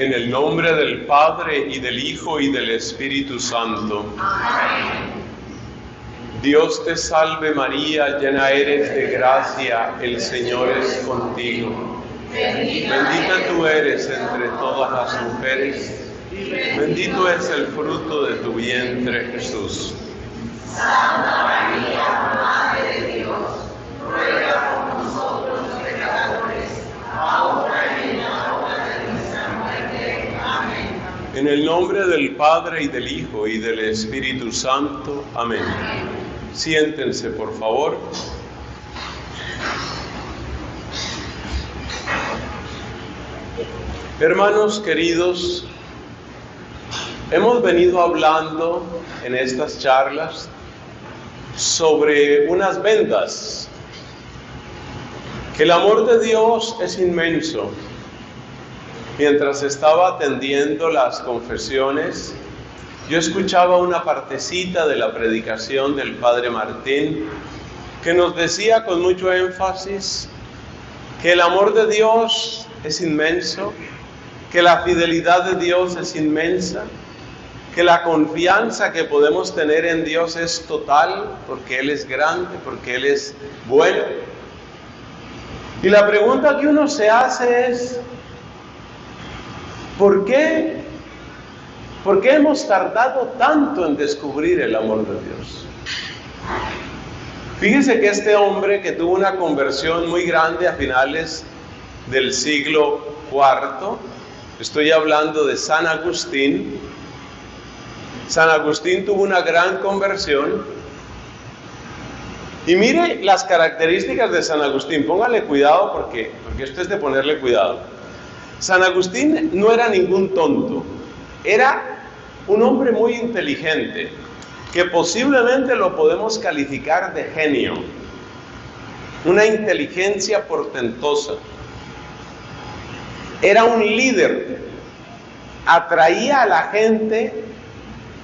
En el nombre del Padre, y del Hijo, y del Espíritu Santo. Amén. Dios te salve María, llena eres de gracia, el Señor es contigo. Bendita tú eres entre todas las mujeres, bendito es el fruto de tu vientre, Jesús. Santa María, Madre de Dios, ruega por nosotros los pecadores, ahora y en la hora de nuestra muerte. Amén. En el nombre del Padre, y del Hijo, y del Espíritu Santo. Amén. Siéntense, por favor. Hermanos queridos, hemos venido hablando en estas charlas sobre unas vendas, que el amor de Dios es inmenso. Mientras estaba atendiendo las confesiones, yo escuchaba una partecita de la predicación del Padre Martín, que nos decía con mucho énfasis que el amor de Dios es inmenso, que la fidelidad de Dios es inmensa, que la confianza que podemos tener en Dios es total, porque Él es grande, porque Él es bueno. Y la pregunta que uno se hace es, ¿por qué hemos tardado tanto en descubrir el amor de Dios? Fíjense que este hombre que tuvo una conversión muy grande a finales del siglo IV, estoy hablando de San Agustín. San Agustín tuvo una gran conversión. Y mire las características de San Agustín, póngale cuidado porque esto es de ponerle cuidado. San Agustín no era ningún tonto, era un hombre muy inteligente, que posiblemente lo podemos calificar de genio, una inteligencia portentosa. Era un líder, atraía a la gente,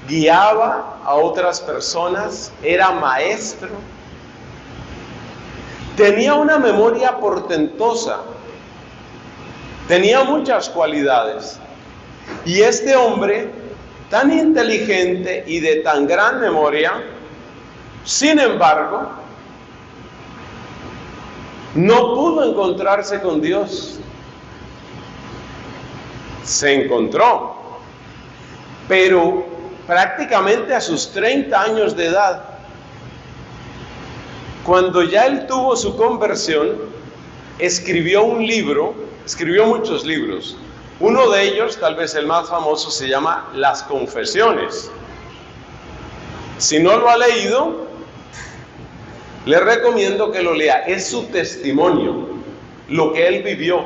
guiaba a otras personas, era maestro, tenía una memoria portentosa, tenía muchas cualidades. Y este hombre, tan inteligente y de tan gran memoria, sin embargo, no pudo encontrarse con Dios. Se encontró, pero prácticamente a sus 30 años de edad, cuando ya él tuvo su conversión, escribió un libro, escribió muchos libros. Uno de ellos, tal vez el más famoso, se llama Las Confesiones. Si no lo ha leído, le recomiendo que lo lea. Es su testimonio, lo que él vivió,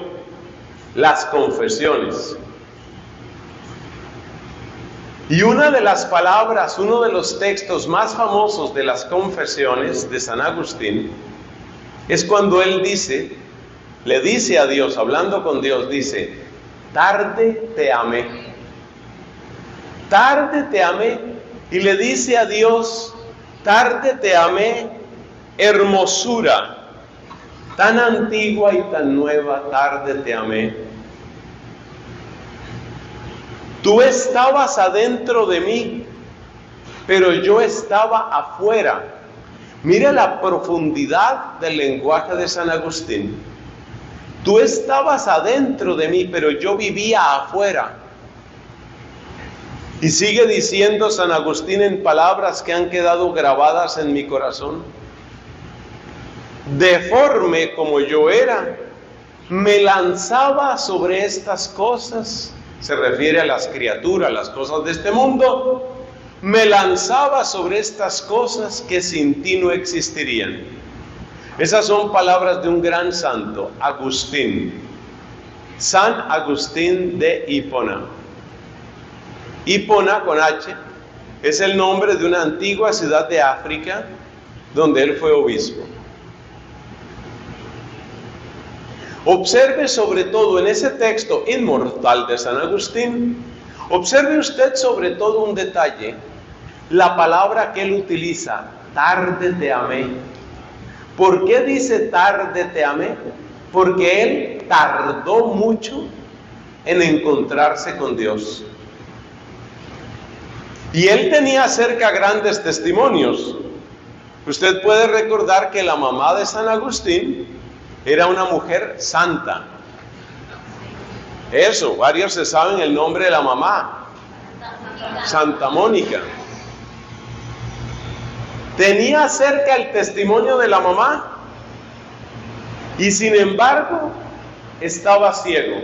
las confesiones. Y una de las palabras, uno de los textos más famosos de las confesiones de San Agustín, es cuando él dice, le dice a Dios, hablando con Dios, dice: tarde te amé. Tarde te amé. Y le dice a Dios: tarde te amé, hermosura, tan antigua y tan nueva, tarde te amé. Tú estabas adentro de mí, pero yo estaba afuera. Mira la profundidad del lenguaje de San Agustín. Tú estabas adentro de mí, pero yo vivía afuera. Y sigue diciendo San Agustín en palabras que han quedado grabadas en mi corazón: deforme como yo era, me lanzaba sobre estas cosas. Se refiere a las criaturas, las cosas de este mundo. Me lanzaba sobre estas cosas que sin ti no existirían. Esas son palabras de un gran santo, Agustín. San Agustín de Hipona. Hipona, con H, es el nombre de una antigua ciudad de África donde él fue obispo. Observe sobre todo en ese texto inmortal de San Agustín, observe usted sobre todo un detalle, la palabra que él utiliza, tarde te amé. ¿Por qué dice tarde te amé? Porque él tardó mucho en encontrarse con Dios. Y él tenía cerca grandes testimonios. Usted puede recordar que la mamá de San Agustín era una mujer santa. Eso, varios se saben el nombre de la mamá. Santa Mónica. Tenía cerca el testimonio de la mamá y sin embargo estaba ciego.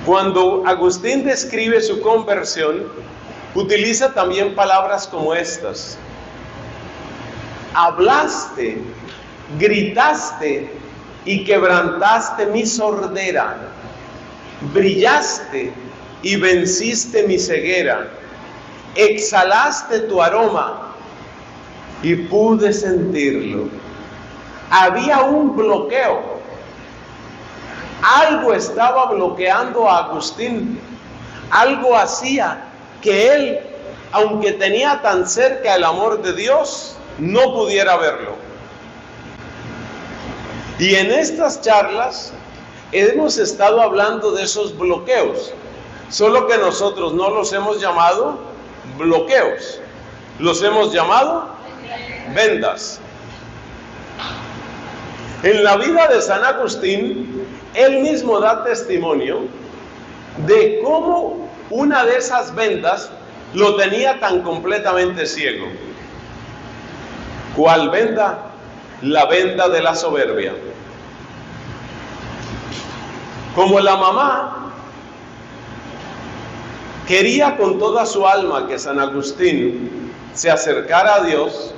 Cuando Agustín describe su conversión, utiliza también palabras como estas: hablaste, gritaste y quebrantaste mi sordera, brillaste y venciste mi ceguera, exhalaste tu aroma y pude sentirlo. Había un bloqueo. Algo estaba bloqueando a Agustín. Algo hacía que él, aunque tenía tan cerca el amor de Dios, no pudiera verlo. Y en estas charlas hemos estado hablando de esos bloqueos, solo que nosotros no los hemos llamado bloqueos, los hemos llamado vendas. En la vida de San Agustín, él mismo da testimonio de cómo una de esas vendas lo tenía tan completamente ciego. ¿Cuál venda? La venda de la soberbia. Como la mamá quería con toda su alma que San Agustín se acercara a Dios,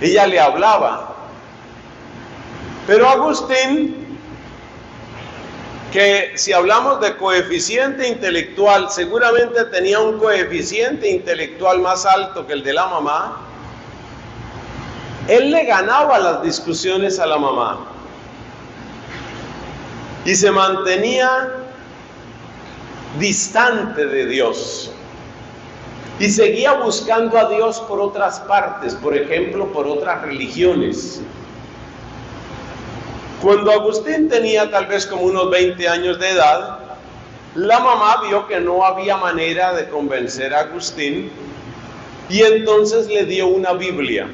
ella le hablaba. Pero Agustín, que si hablamos de coeficiente intelectual, seguramente tenía un coeficiente intelectual más alto que el de la mamá, él le ganaba las discusiones a la mamá y se mantenía distante de Dios y seguía buscando a Dios por otras partes, por ejemplo, por otras religiones. Cuando Agustín tenía tal vez como unos 20 años de edad, la mamá vio que no había manera de convencer a Agustín y entonces le dio una Biblia,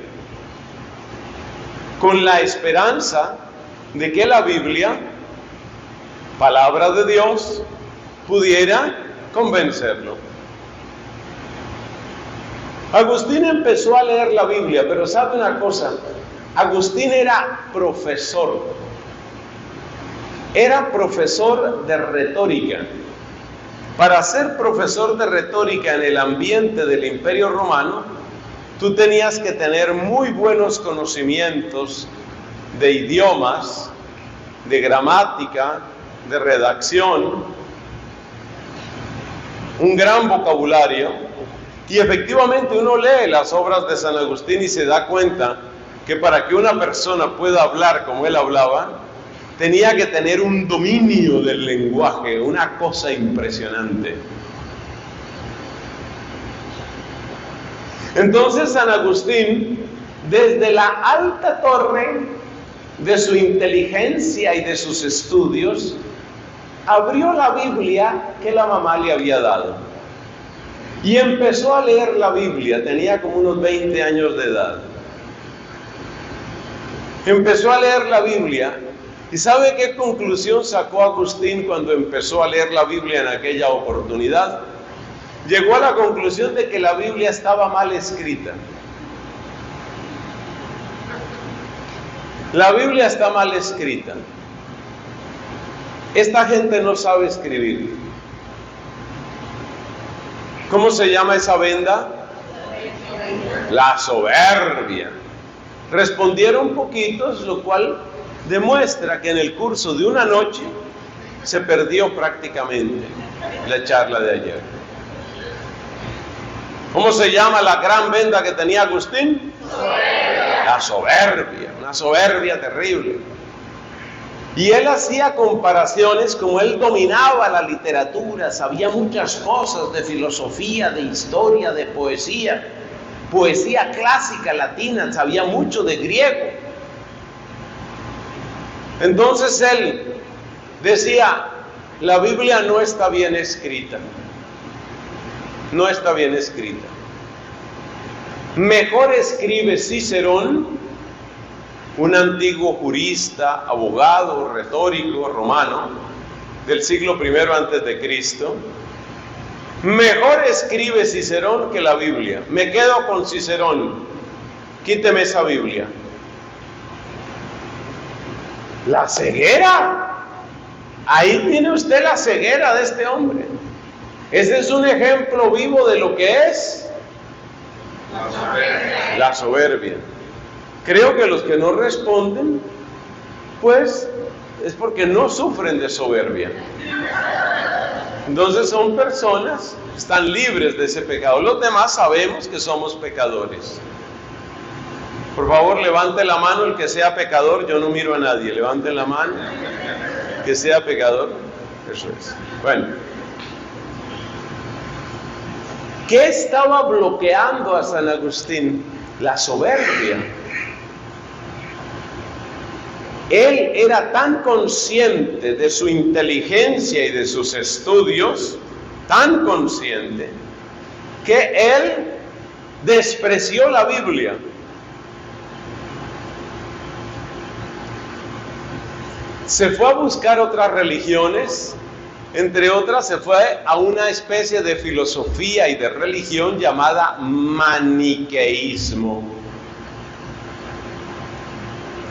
con la esperanza de que la Biblia, palabra de Dios, pudiera convencerlo. Agustín empezó a leer la Biblia, pero ¿sabe una cosa? Agustín era profesor de retórica. Para ser profesor de retórica en el ambiente del Imperio Romano, tú tenías que tener muy buenos conocimientos de idiomas, de gramática, de redacción, un gran vocabulario. Y efectivamente uno lee las obras de San Agustín y se da cuenta que para que una persona pueda hablar como él hablaba, tenía que tener un dominio del lenguaje, una cosa impresionante. Entonces San Agustín, desde la alta torre de su inteligencia y de sus estudios, abrió la Biblia que la mamá le había dado y empezó a leer la Biblia. Tenía como unos 20 años de edad. Empezó a leer la Biblia. ¿Y sabe qué conclusión sacó Agustín cuando empezó a leer la Biblia en aquella oportunidad? Llegó a la conclusión de que la Biblia estaba mal escrita. La Biblia está mal escrita. Esta gente no sabe escribir. ¿Cómo se llama esa venda? La soberbia. Respondieron poquitos, lo cual demuestra que en el curso de una noche se perdió prácticamente la charla de ayer. ¿Cómo se llama la gran venda que tenía Agustín? Soberbia. La soberbia, una soberbia terrible. Y él hacía comparaciones, como él dominaba la literatura, sabía muchas cosas de filosofía, de historia, de poesía clásica latina, sabía mucho de griego. Entonces él decía, la Biblia no está bien escrita. No está bien escrita. Mejor escribe Cicerón, un antiguo jurista, abogado, retórico romano del siglo I antes de Cristo. Mejor escribe Cicerón que la Biblia. Me quedo con Cicerón. Quíteme esa Biblia. La ceguera. Ahí tiene usted la ceguera de este hombre. Ese es un ejemplo vivo de lo que es la soberbia. Creo que los que no responden, pues, es porque no sufren de soberbia. Entonces son personas que están libres de ese pecado. Los demás sabemos que somos pecadores. Por favor, levante la mano el que sea pecador. Yo no miro a nadie. Levante la mano que sea pecador. Eso es. Bueno. ¿Qué estaba bloqueando a San Agustín? La soberbia. Él era tan consciente de su inteligencia y de sus estudios, tan consciente, que él despreció la Biblia. Se fue a buscar otras religiones, entre otras se fue a una especie de filosofía y de religión llamada maniqueísmo.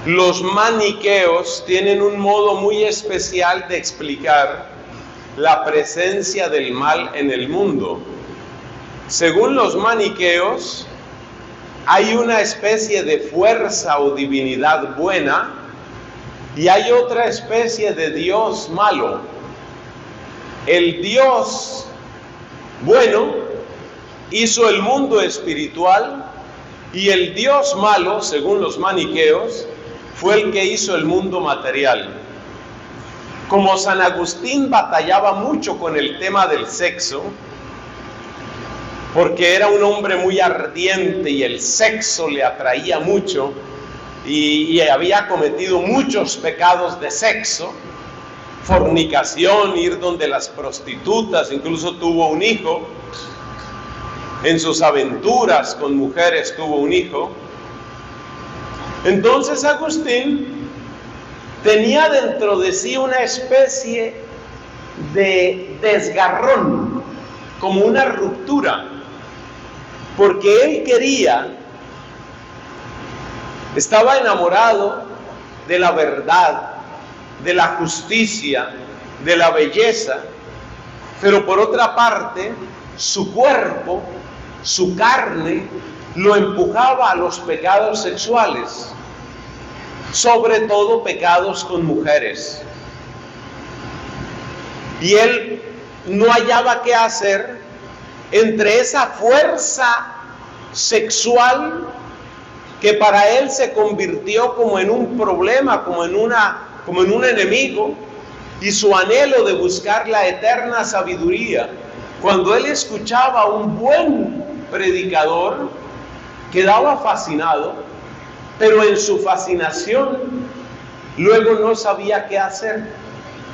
Los maniqueos tienen un modo muy especial de explicar la presencia del mal en el mundo. Según los maniqueos, hay una especie de fuerza o divinidad buena y hay otra especie de Dios malo. El Dios bueno hizo el mundo espiritual y el Dios malo, según los maniqueos, fue el que hizo el mundo material. Como San Agustín batallaba mucho con el tema del sexo, porque era un hombre muy ardiente y el sexo le atraía mucho, y había cometido muchos pecados de sexo, fornicación, ir donde las prostitutas, incluso tuvo un hijo, en sus aventuras con mujeres tuvo un hijo. Entonces Agustín tenía dentro de sí una especie de desgarrón, como una ruptura, porque él estaba enamorado de la verdad, de la justicia, de la belleza, pero por otra parte, su cuerpo, su carne, lo empujaba a los pecados sexuales, sobre todo pecados con mujeres. Y él no hallaba qué hacer entre esa fuerza sexual que para él se convirtió como en un problema, como en un enemigo, y su anhelo de buscar la eterna sabiduría. Cuando él escuchaba a un buen predicador, quedaba fascinado, pero en su fascinación luego no sabía qué hacer,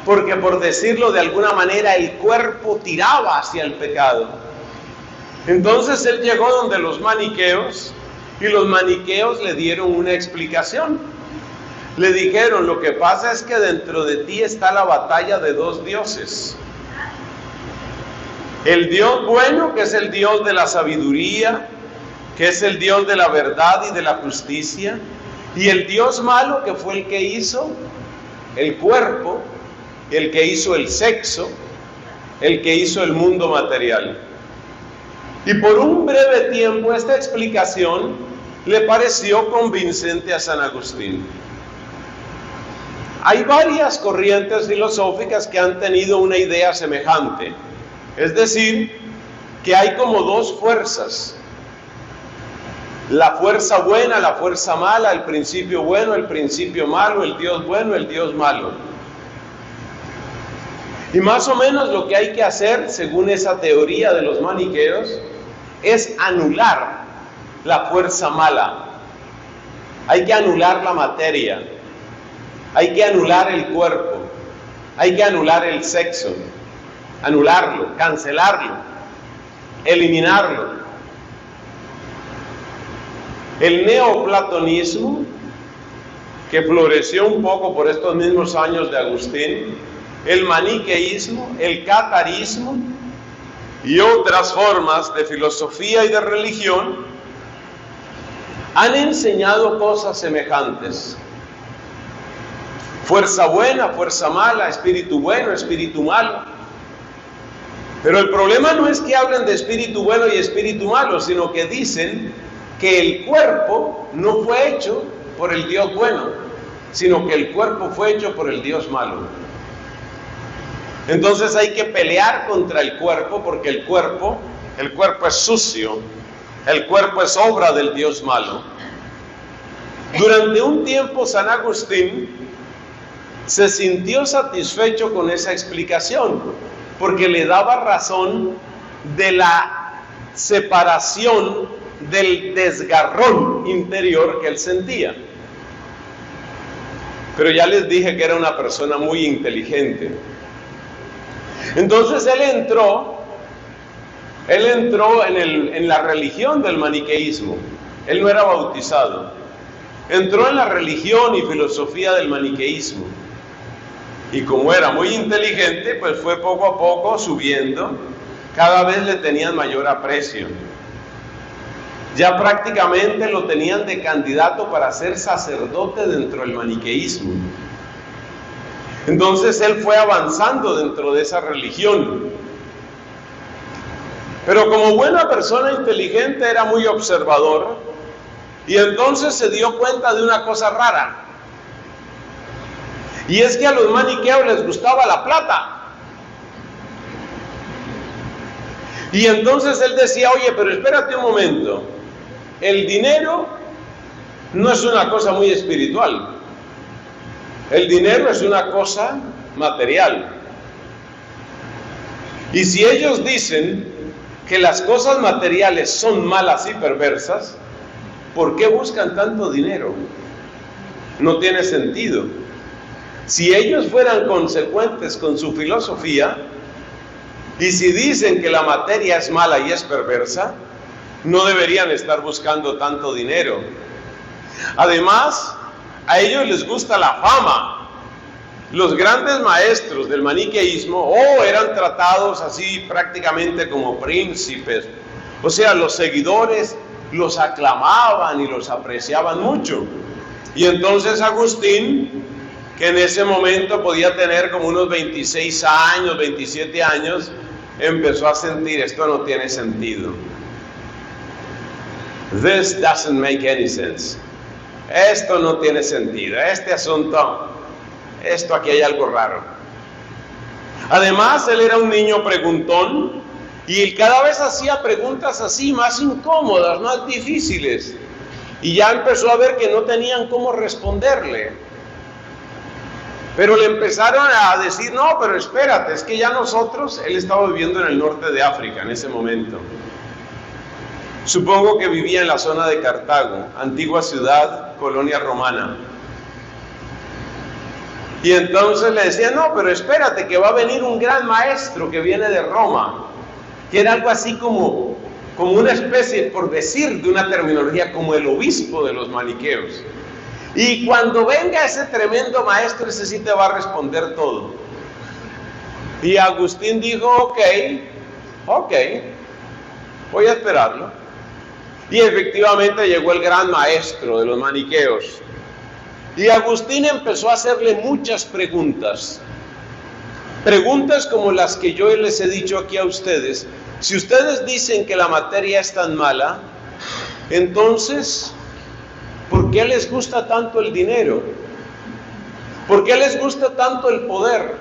porque por decirlo de alguna manera el cuerpo tiraba hacia el pecado. Entonces él llegó donde los maniqueos, y los maniqueos le dieron una explicación. Le dijeron, lo que pasa es que dentro de ti está la batalla de dos dioses. El Dios bueno, que es el Dios de la sabiduría, que es el Dios de la verdad y de la justicia, y el Dios malo, que fue el que hizo el cuerpo, el que hizo el sexo, el que hizo el mundo material. Y por un breve tiempo esta explicación le pareció convincente a San Agustín. Hay varias corrientes filosóficas que han tenido una idea semejante, es decir, que hay como dos fuerzas: la fuerza buena, la fuerza mala, el principio bueno, el principio malo, el Dios bueno, el Dios malo. Y más o menos lo que hay que hacer, según esa teoría de los maniqueos, es anular la fuerza mala. Hay que anular la materia. Hay que anular el cuerpo, hay que anular el sexo, anularlo, cancelarlo, eliminarlo. El neoplatonismo, que floreció un poco por estos mismos años de Agustín, el maniqueísmo, el catarismo y otras formas de filosofía y de religión han enseñado cosas semejantes. Fuerza buena, fuerza mala, espíritu bueno, espíritu malo. Pero el problema no es que hablen de espíritu bueno y espíritu malo, sino que dicen que el cuerpo no fue hecho por el Dios bueno, sino que el cuerpo fue hecho por el Dios malo. Entonces hay que pelear contra el cuerpo, porque el cuerpo es sucio, el cuerpo es obra del Dios malo. Durante un tiempo San Agustín se sintió satisfecho con esa explicación, porque le daba razón de la separación, del desgarrón interior que él sentía. Pero ya les dije que era una persona muy inteligente. Entonces él entró en la religión del maniqueísmo. Él no era bautizado. Entró en la religión y filosofía del maniqueísmo. Y como era muy inteligente, pues fue poco a poco subiendo. Cada vez le tenían mayor aprecio. Ya prácticamente lo tenían de candidato para ser sacerdote dentro del maniqueísmo. Entonces él fue avanzando dentro de esa religión. Pero como buena persona inteligente era muy observador, y entonces se dio cuenta de una cosa rara. Y es que a los maniqueos les gustaba la plata. Y entonces él decía, oye, pero espérate un momento. El dinero no es una cosa muy espiritual. El dinero es una cosa material. Y si ellos dicen que las cosas materiales son malas y perversas, ¿por qué buscan tanto dinero? No tiene sentido. Si ellos fueran consecuentes con su filosofía, y si dicen que la materia es mala y es perversa, no deberían estar buscando tanto dinero. Además, a ellos les gusta la fama. Los grandes maestros del maniqueísmo eran tratados así prácticamente como príncipes. O sea, los seguidores los aclamaban y los apreciaban mucho. Y entonces Agustín, que en ese momento podía tener como unos 26 años, 27 años, empezó a sentir, esto no tiene sentido. This doesn't make any sense. Esto no tiene sentido. Este asunto, esto aquí hay algo raro. Además, él era un niño preguntón y cada vez hacía preguntas así, más incómodas, más difíciles. Y ya empezó a ver que no tenían cómo responderle. Pero le empezaron a decir, no, pero espérate, es que ya nosotros, él estaba viviendo en el norte de África en ese momento. Supongo que vivía en la zona de Cartago, antigua ciudad, colonia romana. Y entonces le decían, no, pero espérate, que va a venir un gran maestro que viene de Roma, que era algo así como una especie, por decir de una terminología, como el obispo de los maniqueos. Y cuando venga ese tremendo maestro, ese sí te va a responder todo. Y Agustín dijo, ok, voy a esperarlo. Y efectivamente llegó el gran maestro de los maniqueos. Y Agustín empezó a hacerle muchas preguntas. Preguntas como las que yo les he dicho aquí a ustedes. Si ustedes dicen que la materia es tan mala, entonces, ¿por qué les gusta tanto el dinero? ¿Por qué les gusta tanto el poder?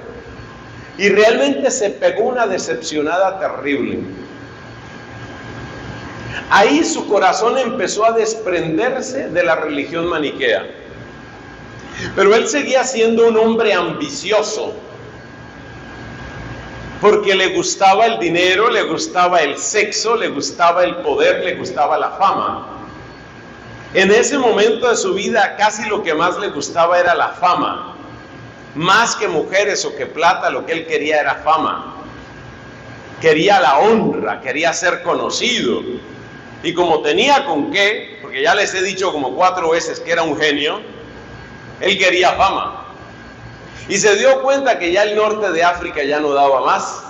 Y realmente se pegó una decepcionada terrible. Ahí su corazón empezó a desprenderse de la religión maniquea. Pero él seguía siendo un hombre ambicioso, porque le gustaba el dinero, le gustaba el sexo, le gustaba el poder, le gustaba la fama. En ese momento de su vida casi lo que más le gustaba era la fama. más que mujeres o que plata, lo que él quería era fama. Quería la honra, quería ser conocido. Y como tenía con qué, porque ya les he dicho como 4 veces que era un genio, él quería fama. Y se dio cuenta que ya el norte de África ya no daba más.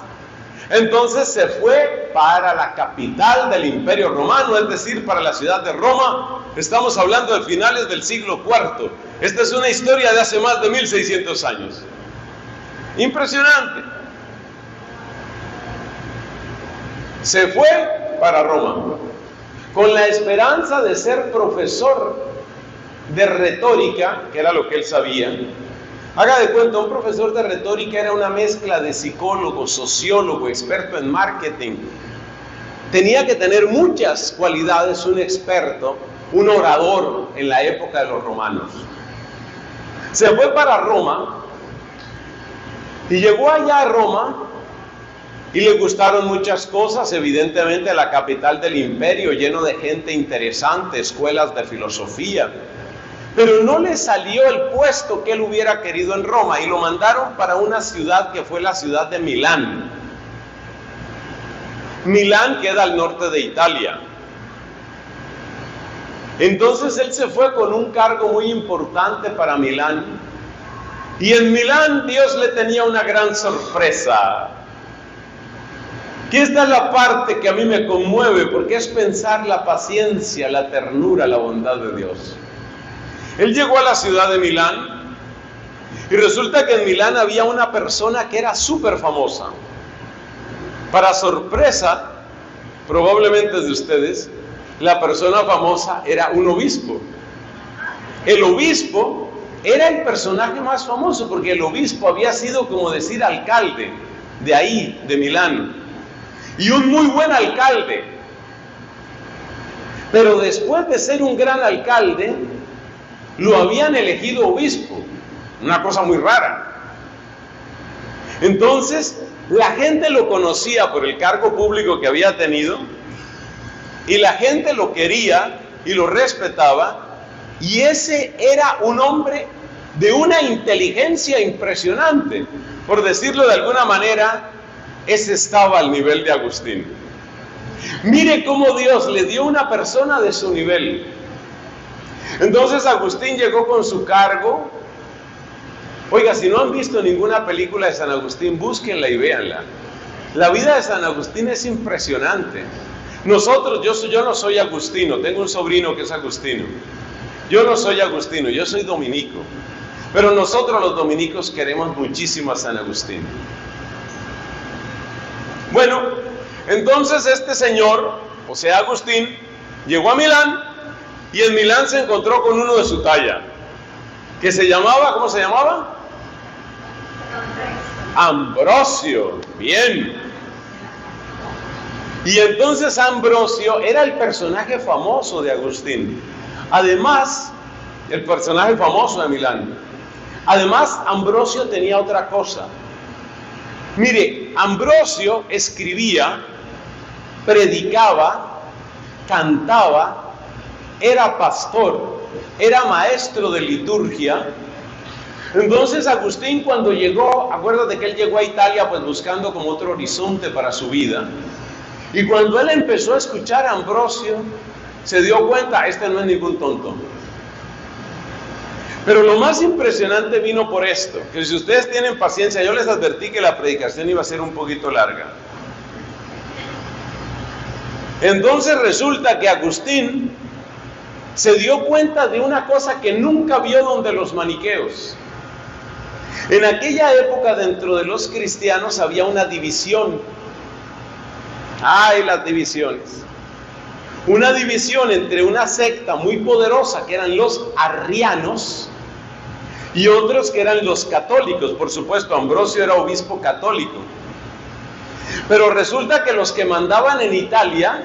Entonces se fue para la capital del Imperio Romano, es decir, para la ciudad de Roma. Estamos hablando de finales del siglo IV. Esta es una historia de hace más de 1600 años. Impresionante. Se fue para Roma con la esperanza de ser profesor de retórica, que era lo que él sabía. Haga de cuenta, un profesor de retórica era una mezcla de psicólogo, sociólogo, experto en marketing. Tenía que tener muchas cualidades un experto, un orador en la época de los romanos. Se fue para Roma y llegó allá a Roma y le gustaron muchas cosas, evidentemente la capital del imperio, lleno de gente interesante, escuelas de filosofía. Pero no le salió el puesto que él hubiera querido en Roma y lo mandaron para una ciudad que fue la ciudad de Milán. Milán queda al norte de Italia. Entonces él se fue con un cargo muy importante para Milán. Y en Milán Dios le tenía una gran sorpresa. Que esta es la parte que a mí me conmueve, porque es pensar la paciencia, la ternura, la bondad de Dios. Él llegó a la ciudad de Milán y resulta que en Milán había una persona que era súper famosa. Para sorpresa, probablemente de ustedes, la persona famosa era un obispo. El obispo era el personaje más famoso porque el obispo había sido, como decir, alcalde de ahí, de Milán. Y un muy buen alcalde. Pero después de ser un gran alcalde, lo habían elegido obispo. Una cosa muy rara. Entonces, la gente lo conocía por el cargo público que había tenido, y la gente lo quería y lo respetaba, y ese era un hombre de una inteligencia impresionante. Por decirlo de alguna manera, ese estaba al nivel de Agustín. Mire cómo Dios le dio una persona de su nivel. Entonces Agustín llegó con su cargo. Oiga, si no han visto ninguna película de San Agustín, búsquenla y véanla. La vida de San Agustín es impresionante. Nosotros, yo no soy agustino, tengo un sobrino que es agustino. Yo no soy agustino, yo soy dominico. Pero nosotros los dominicos queremos muchísimo a San Agustín. Bueno, entonces este señor, o sea Agustín, llegó a Milán y en Milán se encontró con uno de su talla, que se llamaba, ¿cómo se llamaba? Ambrosio. Bien. Y entonces Ambrosio era el personaje famoso de Agustín. Además, el personaje famoso de Milán. Además, Ambrosio tenía otra cosa. Mire, Ambrosio escribía, predicaba, cantaba, era pastor, era maestro de liturgia. Entonces Agustín, cuando llegó, acuérdate que él llegó a Italia pues buscando como otro horizonte para su vida. Y cuando él empezó a escuchar a Ambrosio, se dio cuenta, este no es ningún tonto. Pero lo más impresionante vino por esto, que si ustedes tienen paciencia, yo les advertí que la predicación iba a ser un poquito larga. Entonces resulta que Agustín se dio cuenta de una cosa que nunca vio donde los maniqueos. En aquella época dentro de los cristianos había una división. ¡Ay, las divisiones! Una división entre una secta muy poderosa que eran los arrianos y otros que eran los católicos. Por supuesto, Ambrosio era obispo católico. Pero resulta que los que mandaban en Italia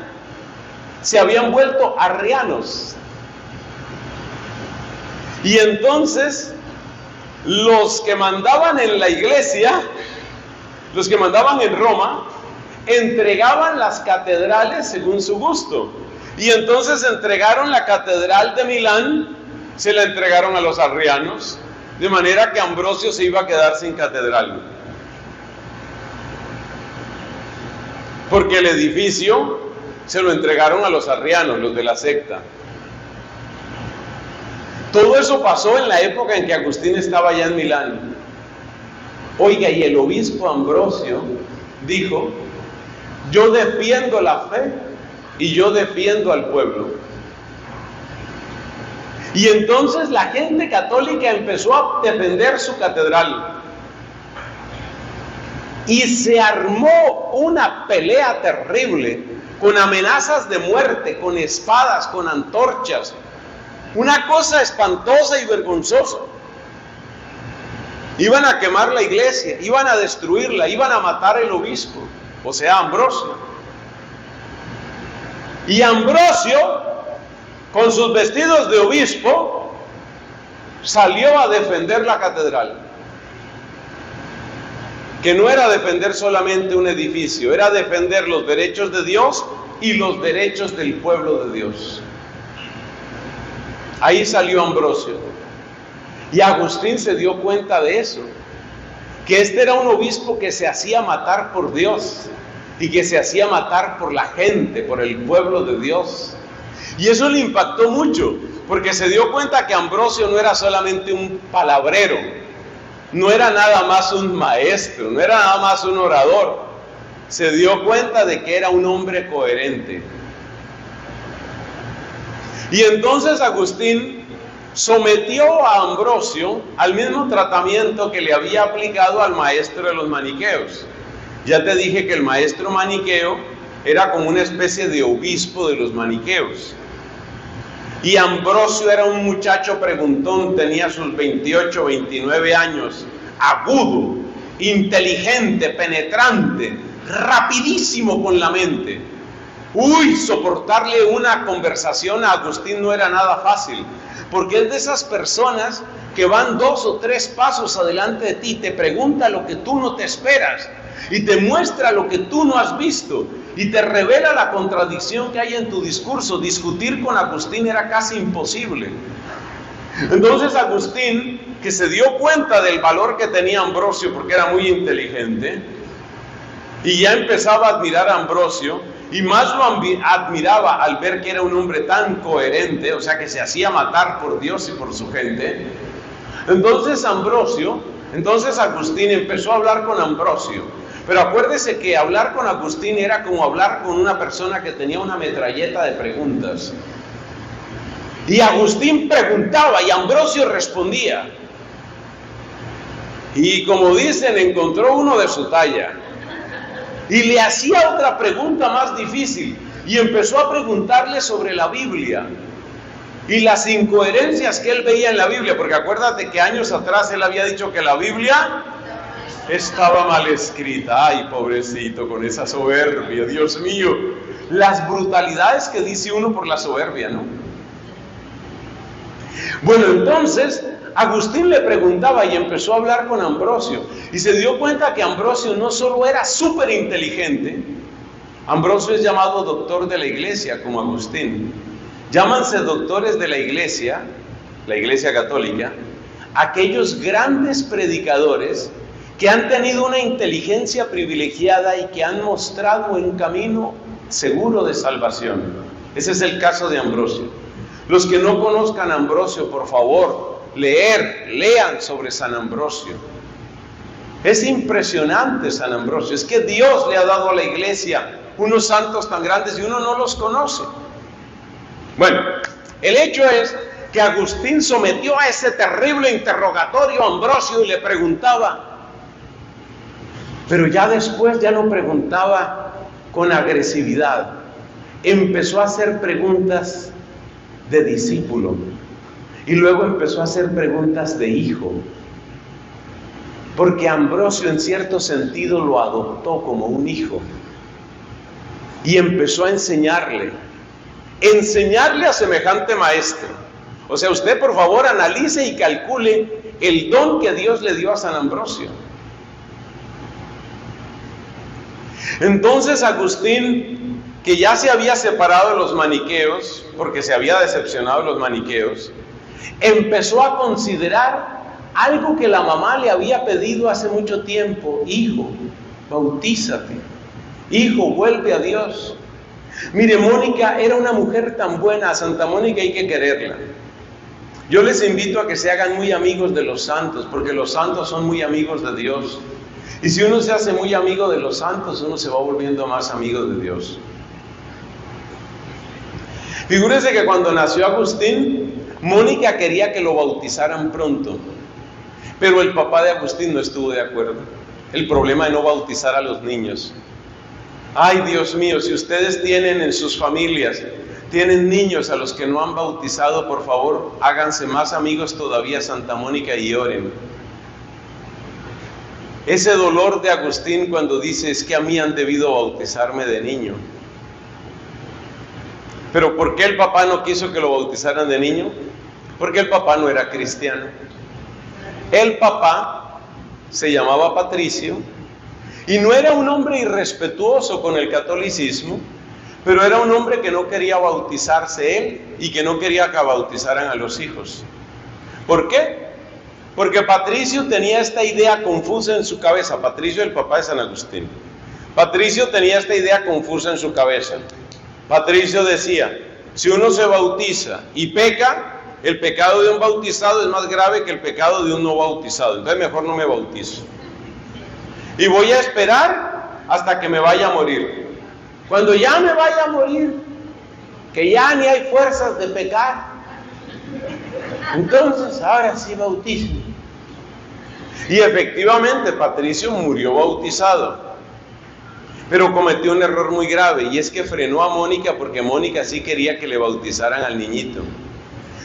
se habían vuelto arrianos. Y entonces los que mandaban en la iglesia, los que mandaban en Roma, entregaban las catedrales según su gusto. Y entonces entregaron la catedral de Milán, se la entregaron a los arrianos. de manera que Ambrosio se iba a quedar sin catedral, porque el edificio se lo entregaron a los arrianos, los de la secta. Todo eso pasó en la época en que Agustín estaba allá en Milán. Oiga, y el obispo Ambrosio dijo: yo defiendo la fe y yo defiendo al pueblo. Y entonces la gente católica empezó a defender su catedral. Y se armó una pelea terrible, con amenazas de muerte, con espadas, con antorchas. Una cosa espantosa y vergonzosa. Iban a quemar la iglesia, iban a destruirla, iban a matar al obispo, o sea, Ambrosio. Y Ambrosio, con sus vestidos de obispo, salió a defender la catedral. Que no era defender solamente un edificio, era defender los derechos de Dios y los derechos del pueblo de Dios. Ahí salió Ambrosio. Y Agustín se dio cuenta de eso, que este era un obispo que se hacía matar por Dios y que se hacía matar por la gente, por el pueblo de Dios. Y eso le impactó mucho, porque se dio cuenta que Ambrosio no era solamente un palabrero, no era nada más un maestro, no era nada más un orador. Se dio cuenta de que era un hombre coherente. Y entonces Agustín sometió a Ambrosio al mismo tratamiento que le había aplicado al maestro de los maniqueos. Ya te dije que el maestro maniqueo era como una especie de obispo de los maniqueos. Y Ambrosio era un muchacho preguntón, tenía sus 28, 29 años, agudo, inteligente, penetrante, rapidísimo con la mente. Soportarle una conversación a Agustín no era nada fácil, porque es de esas personas que van 2 o 3 pasos adelante de ti, te pregunta lo que tú no te esperas y te muestra lo que tú no has visto y te revela la contradicción que hay en tu discurso. Discutir con Agustín era casi imposible. Entonces Agustín, que se dio cuenta del valor que tenía Ambrosio porque era muy inteligente y ya empezaba a admirar a Ambrosio, y más lo admiraba al ver que era un hombre tan coherente, o sea que se hacía matar por Dios y por su gente. Entonces Agustín empezó a hablar con Ambrosio. Pero acuérdese que hablar con Agustín era como hablar con una persona que tenía una metralleta de preguntas. Y Agustín preguntaba y Ambrosio respondía. Y como dicen, encontró uno de su talla. Y le hacía otra pregunta más difícil y empezó a preguntarle sobre la Biblia y las incoherencias que él veía en la Biblia, porque acuérdate que años atrás él había dicho que la Biblia estaba mal escrita. Ay, pobrecito, con esa soberbia, Dios mío, las brutalidades que dice uno por la soberbia, ¿no? Bueno, entonces Agustín le preguntaba y empezó a hablar con Ambrosio y se dio cuenta que Ambrosio no solo era súper inteligente. Ambrosio es llamado doctor de la iglesia como Agustín. Llámanse doctores de la iglesia católica, aquellos grandes predicadores que han tenido una inteligencia privilegiada y que han mostrado un camino seguro de salvación. Ese es el caso de Ambrosio. Los que no conozcan a Ambrosio, por favor, lean sobre San Ambrosio. Es impresionante San Ambrosio. Es que Dios le ha dado a la iglesia unos santos tan grandes y uno no los conoce. Bueno, el hecho es que Agustín sometió a ese terrible interrogatorio a Ambrosio y le preguntaba, pero ya después ya no preguntaba con agresividad, empezó a hacer preguntas de discípulo y luego empezó a hacer preguntas de hijo, porque Ambrosio en cierto sentido lo adoptó como un hijo y empezó a enseñarle a semejante maestro. O sea, usted por favor analice y calcule el don que Dios le dio a San Ambrosio. Entonces Agustín, que ya se había separado de los maniqueos, porque se había decepcionado de los maniqueos, empezó a considerar algo que la mamá le había pedido hace mucho tiempo: hijo, bautízate, hijo, vuelve a Dios. Mire, Mónica era una mujer tan buena. A Santa Mónica hay que quererla. Yo les invito a que se hagan muy amigos de los santos, porque los santos son muy amigos de Dios. Y si uno se hace muy amigo de los santos, uno se va volviendo más amigo de Dios. Figúrese que cuando nació Agustín, Mónica quería que lo bautizaran pronto, pero el papá de Agustín no estuvo de acuerdo. El problema de no bautizar a los niños. Ay, Dios mío, si ustedes tienen en sus familias, tienen niños a los que no han bautizado, por favor, háganse más amigos todavía Santa Mónica y oren. Ese dolor de Agustín cuando dice: es que a mí han debido bautizarme de niño. ¿Pero por qué el papá no quiso que lo bautizaran de niño? Porque el papá no era cristiano. El papá se llamaba Patricio y no era un hombre irrespetuoso con el catolicismo, pero era un hombre que no quería bautizarse él y que no quería que bautizaran a los hijos. ¿Por qué? Porque Patricio tenía esta idea confusa en su cabeza. Patricio, el papá de San Agustín. Patricio tenía esta idea confusa en su cabeza. Patricio decía: si uno se bautiza y peca, el pecado de un bautizado es más grave que el pecado de un no bautizado. Entonces mejor no me bautizo. Y voy a esperar hasta que me vaya a morir. Cuando ya me vaya a morir, que ya ni hay fuerzas de pecar, entonces ahora sí bautizo. Y efectivamente Patricio murió bautizado, pero cometió un error muy grave, y es que frenó a Mónica, porque Mónica sí quería que le bautizaran al niñito.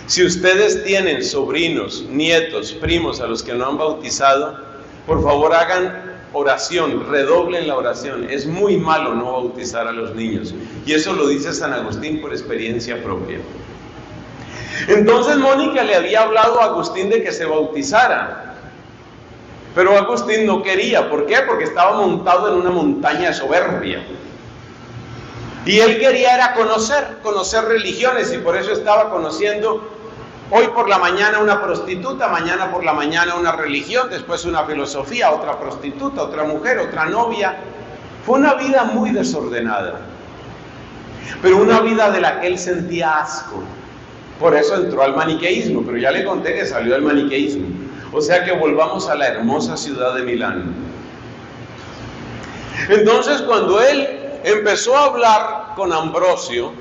Si ustedes tienen sobrinos, nietos, primos a los que no han bautizado, por favor hagan oración, redoblen la oración. Es muy malo no bautizar a los niños, y eso lo dice San Agustín por experiencia propia. Entonces Mónica le había hablado a Agustín de que se bautizara, pero Agustín no quería. ¿Por qué? Porque estaba montado en una montaña de soberbia, y él quería era conocer religiones, y por eso estaba conociendo hoy por la mañana una prostituta, mañana por la mañana una religión, después una filosofía, otra prostituta, otra mujer, otra novia. Fue una vida muy desordenada, pero una vida de la que él sentía asco. Por eso entró al maniqueísmo, pero ya le conté que salió del maniqueísmo. O sea que volvamos a la hermosa ciudad de Milán. Entonces, cuando él empezó a hablar con Ambrosio,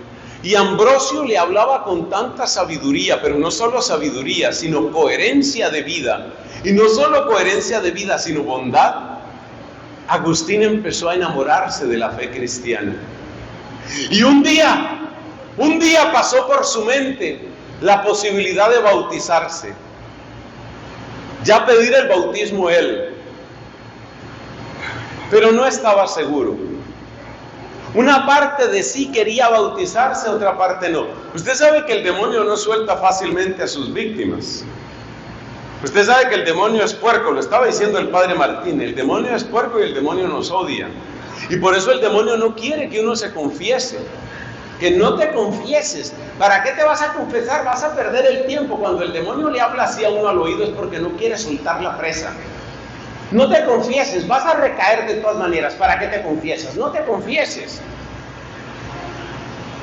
y Ambrosio le hablaba con tanta sabiduría, pero no solo sabiduría, sino coherencia de vida. Y no solo coherencia de vida, sino bondad. Agustín empezó a enamorarse de la fe cristiana. Y un día pasó por su mente la posibilidad de bautizarse. Ya pedir el bautismo él, pero no estaba seguro. Una parte de sí quería bautizarse, otra parte no. Usted sabe que el demonio no suelta fácilmente a sus víctimas. Usted sabe que el demonio es puerco, lo estaba diciendo el padre Martín. El demonio es puerco y el demonio nos odia. Y por eso el demonio no quiere que uno se confiese. Que no te confieses. ¿Para qué te vas a confesar? Vas a perder el tiempo. Cuando el demonio le habla así a uno al oído es porque no quiere soltar la presa. No te confieses, vas a recaer de todas maneras. ¿Para qué te confiesas? No te confieses.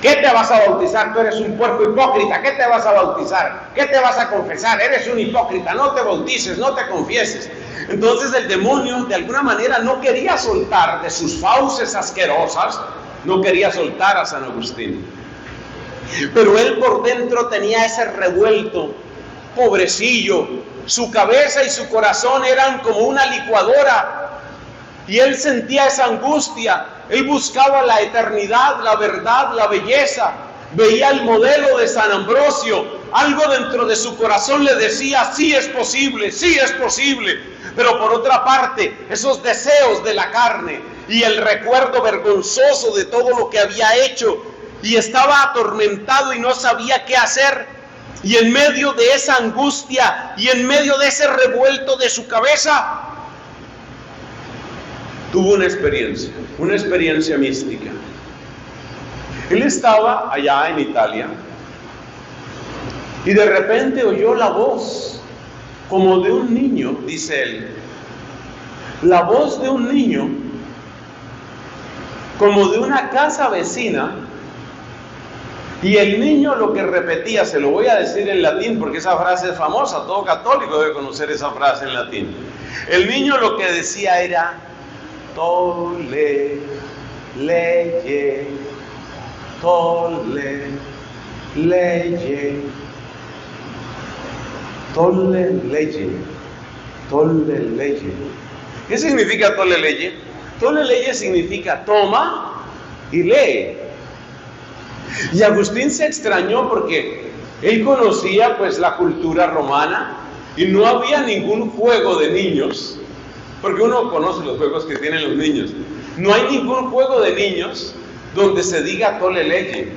¿Qué te vas a bautizar? Tú eres un puerco hipócrita. ¿Qué te vas a bautizar? ¿Qué te vas a confesar? Eres un hipócrita. No te bautices, no te confieses. Entonces el demonio de alguna manera no quería soltar de sus fauces asquerosas, no quería soltar a San Agustín. Pero él por dentro tenía ese revuelto, pobrecillo. Su cabeza y su corazón eran como una licuadora, y él sentía esa angustia. Él buscaba la eternidad, la verdad, la belleza. Veía el modelo de San Ambrosio. Algo dentro de su corazón le decía: sí es posible, sí es posible. Pero por otra parte, esos deseos de la carne y el recuerdo vergonzoso de todo lo que había hecho, y estaba atormentado y no sabía qué hacer. Y en medio de esa angustia y en medio de ese revuelto de su cabeza, tuvo una experiencia mística. Él estaba allá en Italia y de repente oyó la voz como de un niño, dice él. La voz de un niño, como de una casa vecina, y el niño lo que repetía, se lo voy a decir en latín porque esa frase es famosa, todo católico debe conocer esa frase en latín. El niño lo que decía era, tolle, leye, tolle, leye, tolle, leye, tolle, leye. ¿Qué significa tolle, leye? Tolle, leye significa toma y lee. Y Agustín se extrañó porque él conocía pues la cultura romana y no había ningún juego de niños, porque uno conoce los juegos que tienen los niños. No hay ningún juego de niños donde se diga tolle leye.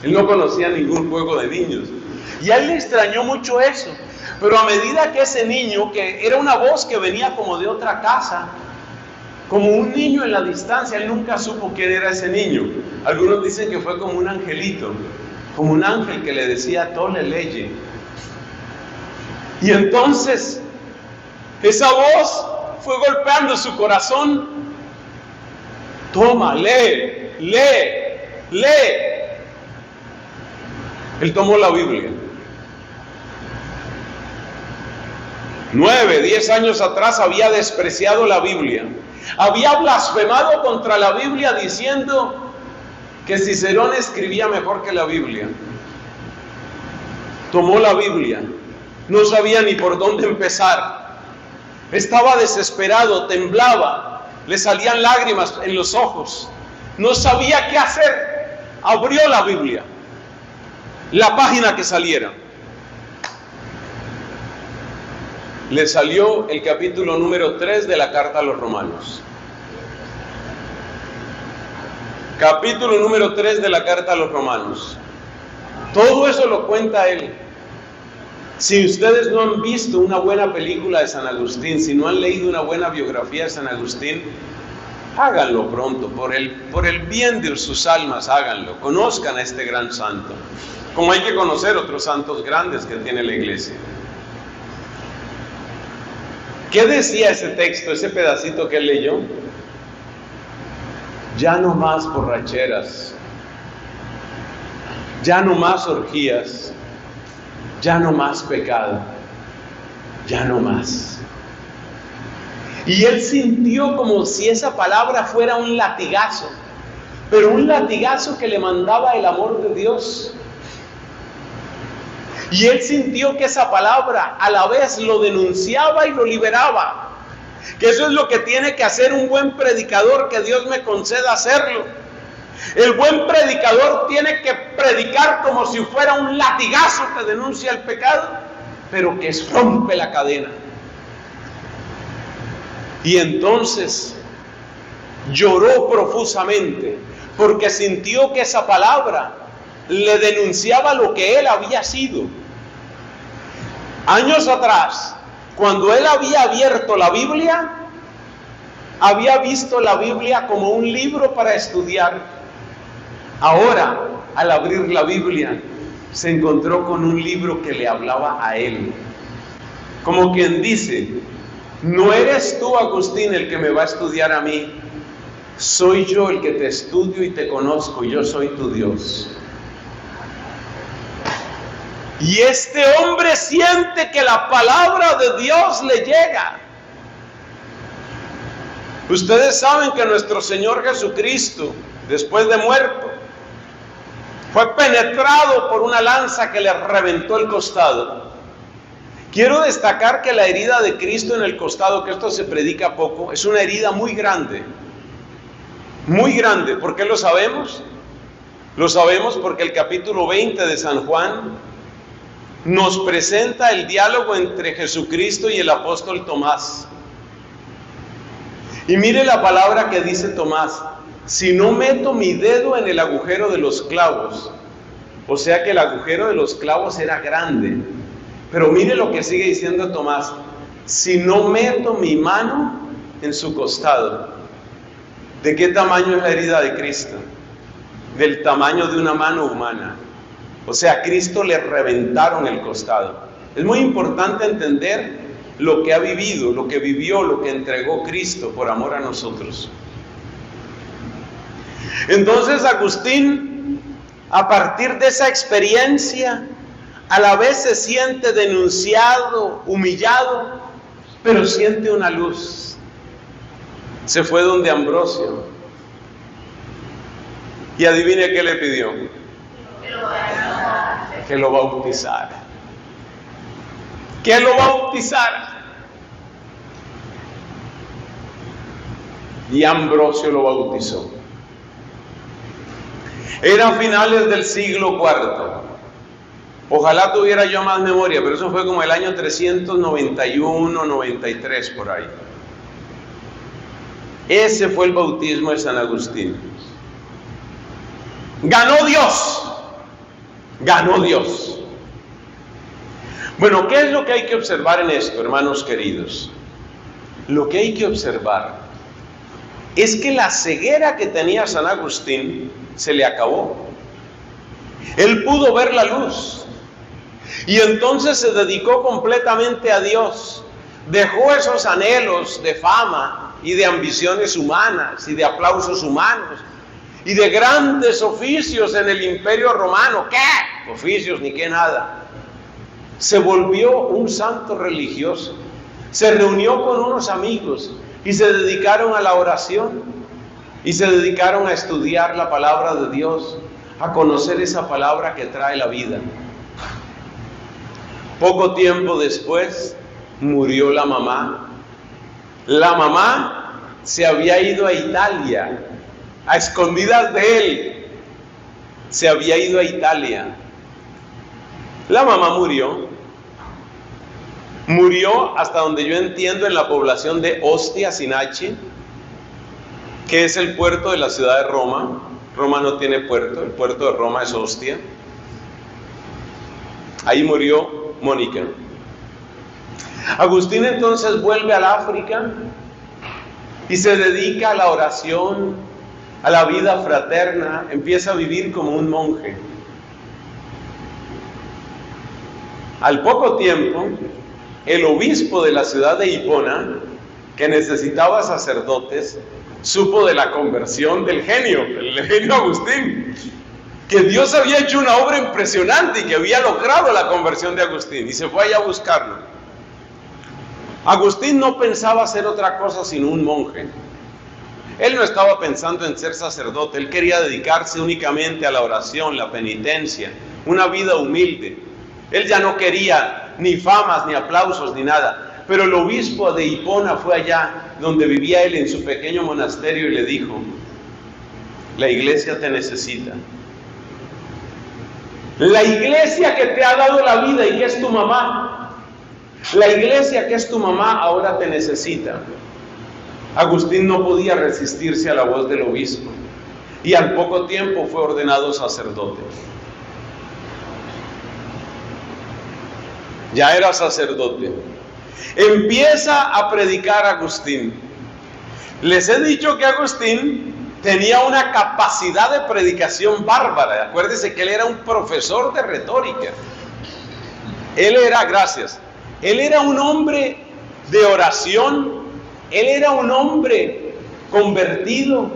Él no conocía ningún juego de niños. Y a él le extrañó mucho eso. Pero a medida que ese niño, que era una voz que venía como de otra casa, como un niño en la distancia, él nunca supo quién era ese niño. Algunos dicen que fue como un angelito, como un ángel que le decía tolle leye. Y entonces esa voz fue golpeando su corazón. Toma, lee, lee, lee. Él tomó la Biblia. 9, 10 años atrás había despreciado la Biblia. Había blasfemado contra la Biblia diciendo que Cicerón escribía mejor que la Biblia. Tomó la Biblia. No sabía ni por dónde empezar. Estaba desesperado, temblaba, le salían lágrimas en los ojos. No sabía qué hacer. Abrió la Biblia, la página que saliera. Le salió el capítulo número 3 de la carta a los Romanos. Capítulo número 3 de la carta a los Romanos. Todo eso lo cuenta él. Si ustedes no han visto una buena película de San Agustín, si no han leído una buena biografía de San Agustín, háganlo pronto, por el bien de sus almas, háganlo. Conozcan a este gran santo, como hay que conocer otros santos grandes que tiene la iglesia. ¿Qué decía ese texto, ese pedacito que él leyó? Ya no más borracheras, ya no más orgías, ya no más pecado, ya no más. Y él sintió como si esa palabra fuera un latigazo, pero un latigazo que le mandaba el amor de Dios. Y él sintió que esa palabra a la vez lo denunciaba y lo liberaba. Que eso es lo que tiene que hacer un buen predicador, que Dios me conceda hacerlo. El buen predicador tiene que predicar como si fuera un latigazo que denuncia el pecado, pero que rompe la cadena. Y entonces lloró profusamente, porque sintió que esa palabra le denunciaba lo que él había sido. Años atrás, cuando él había abierto la Biblia, había visto la Biblia como un libro para estudiar. Ahora, al abrir la Biblia, se encontró con un libro que le hablaba a él. Como quien dice, no eres tú, Agustín, el que me va a estudiar a mí. Soy yo el que te estudio y te conozco, yo soy tu Dios. Y este hombre siente que la palabra de Dios le llega. Ustedes saben que nuestro Señor Jesucristo, después de muerto, fue penetrado por una lanza que le reventó el costado. Quiero destacar que la herida de Cristo en el costado, que esto se predica poco, es una herida muy grande. Muy grande. ¿Por qué lo sabemos? Lo sabemos porque el capítulo 20 de San Juan nos presenta el diálogo entre Jesucristo y el apóstol Tomás. Y mire la palabra que dice Tomás: si no meto mi dedo en el agujero de los clavos. O sea que el agujero de los clavos era grande. Pero mire lo que sigue diciendo Tomás: si no meto mi mano en su costado. ¿De qué tamaño es la herida de Cristo? Del tamaño de una mano humana. O sea, a Cristo le reventaron el costado. Es muy importante entender lo que ha vivido, lo que vivió, lo que entregó Cristo por amor a nosotros. Entonces Agustín, a partir de esa experiencia, a la vez se siente denunciado, humillado, pero siente una luz. Se fue donde Ambrosio. Y adivine qué le pidió. Que lo bautizara. Que lo bautizara. Y Ambrosio lo bautizó. Era a finales del siglo IV. Ojalá tuviera yo más memoria, pero eso fue como el año 391, 93 por ahí. Ese fue el bautismo de San Agustín. Ganó Dios. Ganó Dios. Bueno, ¿qué es lo que hay que observar en esto, hermanos queridos? Lo que hay que observar es que la ceguera que tenía San Agustín se le acabó. Él pudo ver la luz y entonces se dedicó completamente a Dios. Dejó esos anhelos de fama y de ambiciones humanas y de aplausos humanos y de grandes oficios en el Imperio Romano. ¿Qué? Oficios ni qué nada. Se volvió un santo religioso. Se reunió con unos amigos y se dedicaron a la oración y se dedicaron a estudiar la palabra de Dios, a conocer esa palabra que trae la vida. Poco tiempo después murió la mamá. La mamá se había ido a Italia, a escondidas de él. Se había ido a Italia. La mamá murió. Murió, hasta donde yo entiendo, en la población de Ostia, sin H, que es el puerto de la ciudad de Roma. Roma no tiene puerto, el puerto de Roma es Ostia. Ahí murió Mónica. Agustín entonces vuelve al África y se dedica a la oración, a la vida fraterna, empieza a vivir como un monje. Al poco tiempo, el obispo de la ciudad de Hipona, que necesitaba sacerdotes, supo de la conversión del genio Agustín, que Dios había hecho una obra impresionante y que había logrado la conversión de Agustín, y se fue allá a buscarlo. Agustín no pensaba hacer otra cosa sino un monje. Él no estaba pensando en ser sacerdote, él quería dedicarse únicamente a la oración, la penitencia, una vida humilde. Él ya no quería ni famas, ni aplausos, ni nada. Pero el obispo de Hipona fue allá donde vivía él en su pequeño monasterio y le dijo: la iglesia te necesita. La iglesia que te ha dado la vida y que es tu mamá, la iglesia que es tu mamá ahora te necesita. Agustín no podía resistirse a la voz del obispo y al poco tiempo fue ordenado sacerdote. Ya era sacerdote. Empieza a predicar Agustín. Les he dicho que Agustín tenía una capacidad de predicación bárbara. Acuérdense que él era un profesor de retórica. Él era un hombre de oración. Él era un hombre convertido,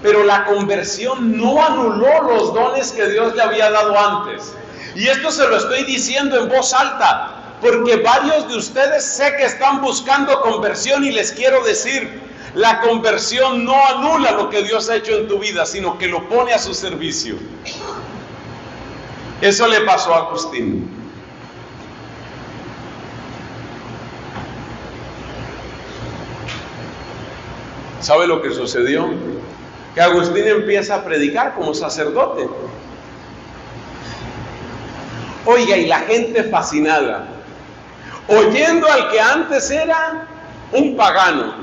pero la conversión no anuló los dones que Dios le había dado antes. Y esto se lo estoy diciendo en voz alta, porque varios de ustedes sé que están buscando conversión y les quiero decir, la conversión no anula lo que Dios ha hecho en tu vida, sino que lo pone a su servicio. Eso le pasó a Agustín. ¿Sabe lo que sucedió? Que Agustín empieza a predicar como sacerdote. Oiga, y la gente fascinada, oyendo al que antes era un pagano,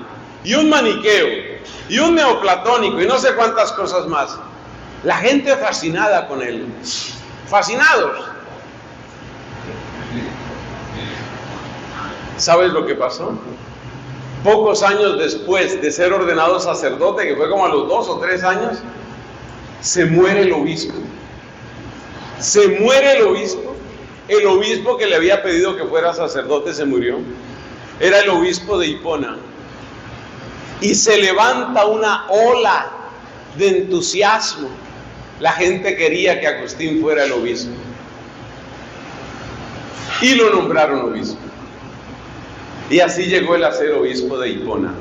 y un maniqueo, y un neoplatónico, y no sé cuántas cosas más. La gente fascinada con él, fascinados. ¿Sabes lo que pasó? Pocos años después de ser ordenado sacerdote, que fue como a los 2 o 3 años, se muere el obispo. Se muere el obispo. El obispo que le había pedido que fuera sacerdote se murió. era el obispo de Hipona. Y se levanta una ola de entusiasmo. La gente quería que Agustín fuera el obispo. Y lo nombraron obispo. Y así llegó él a ser obispo de Hipona.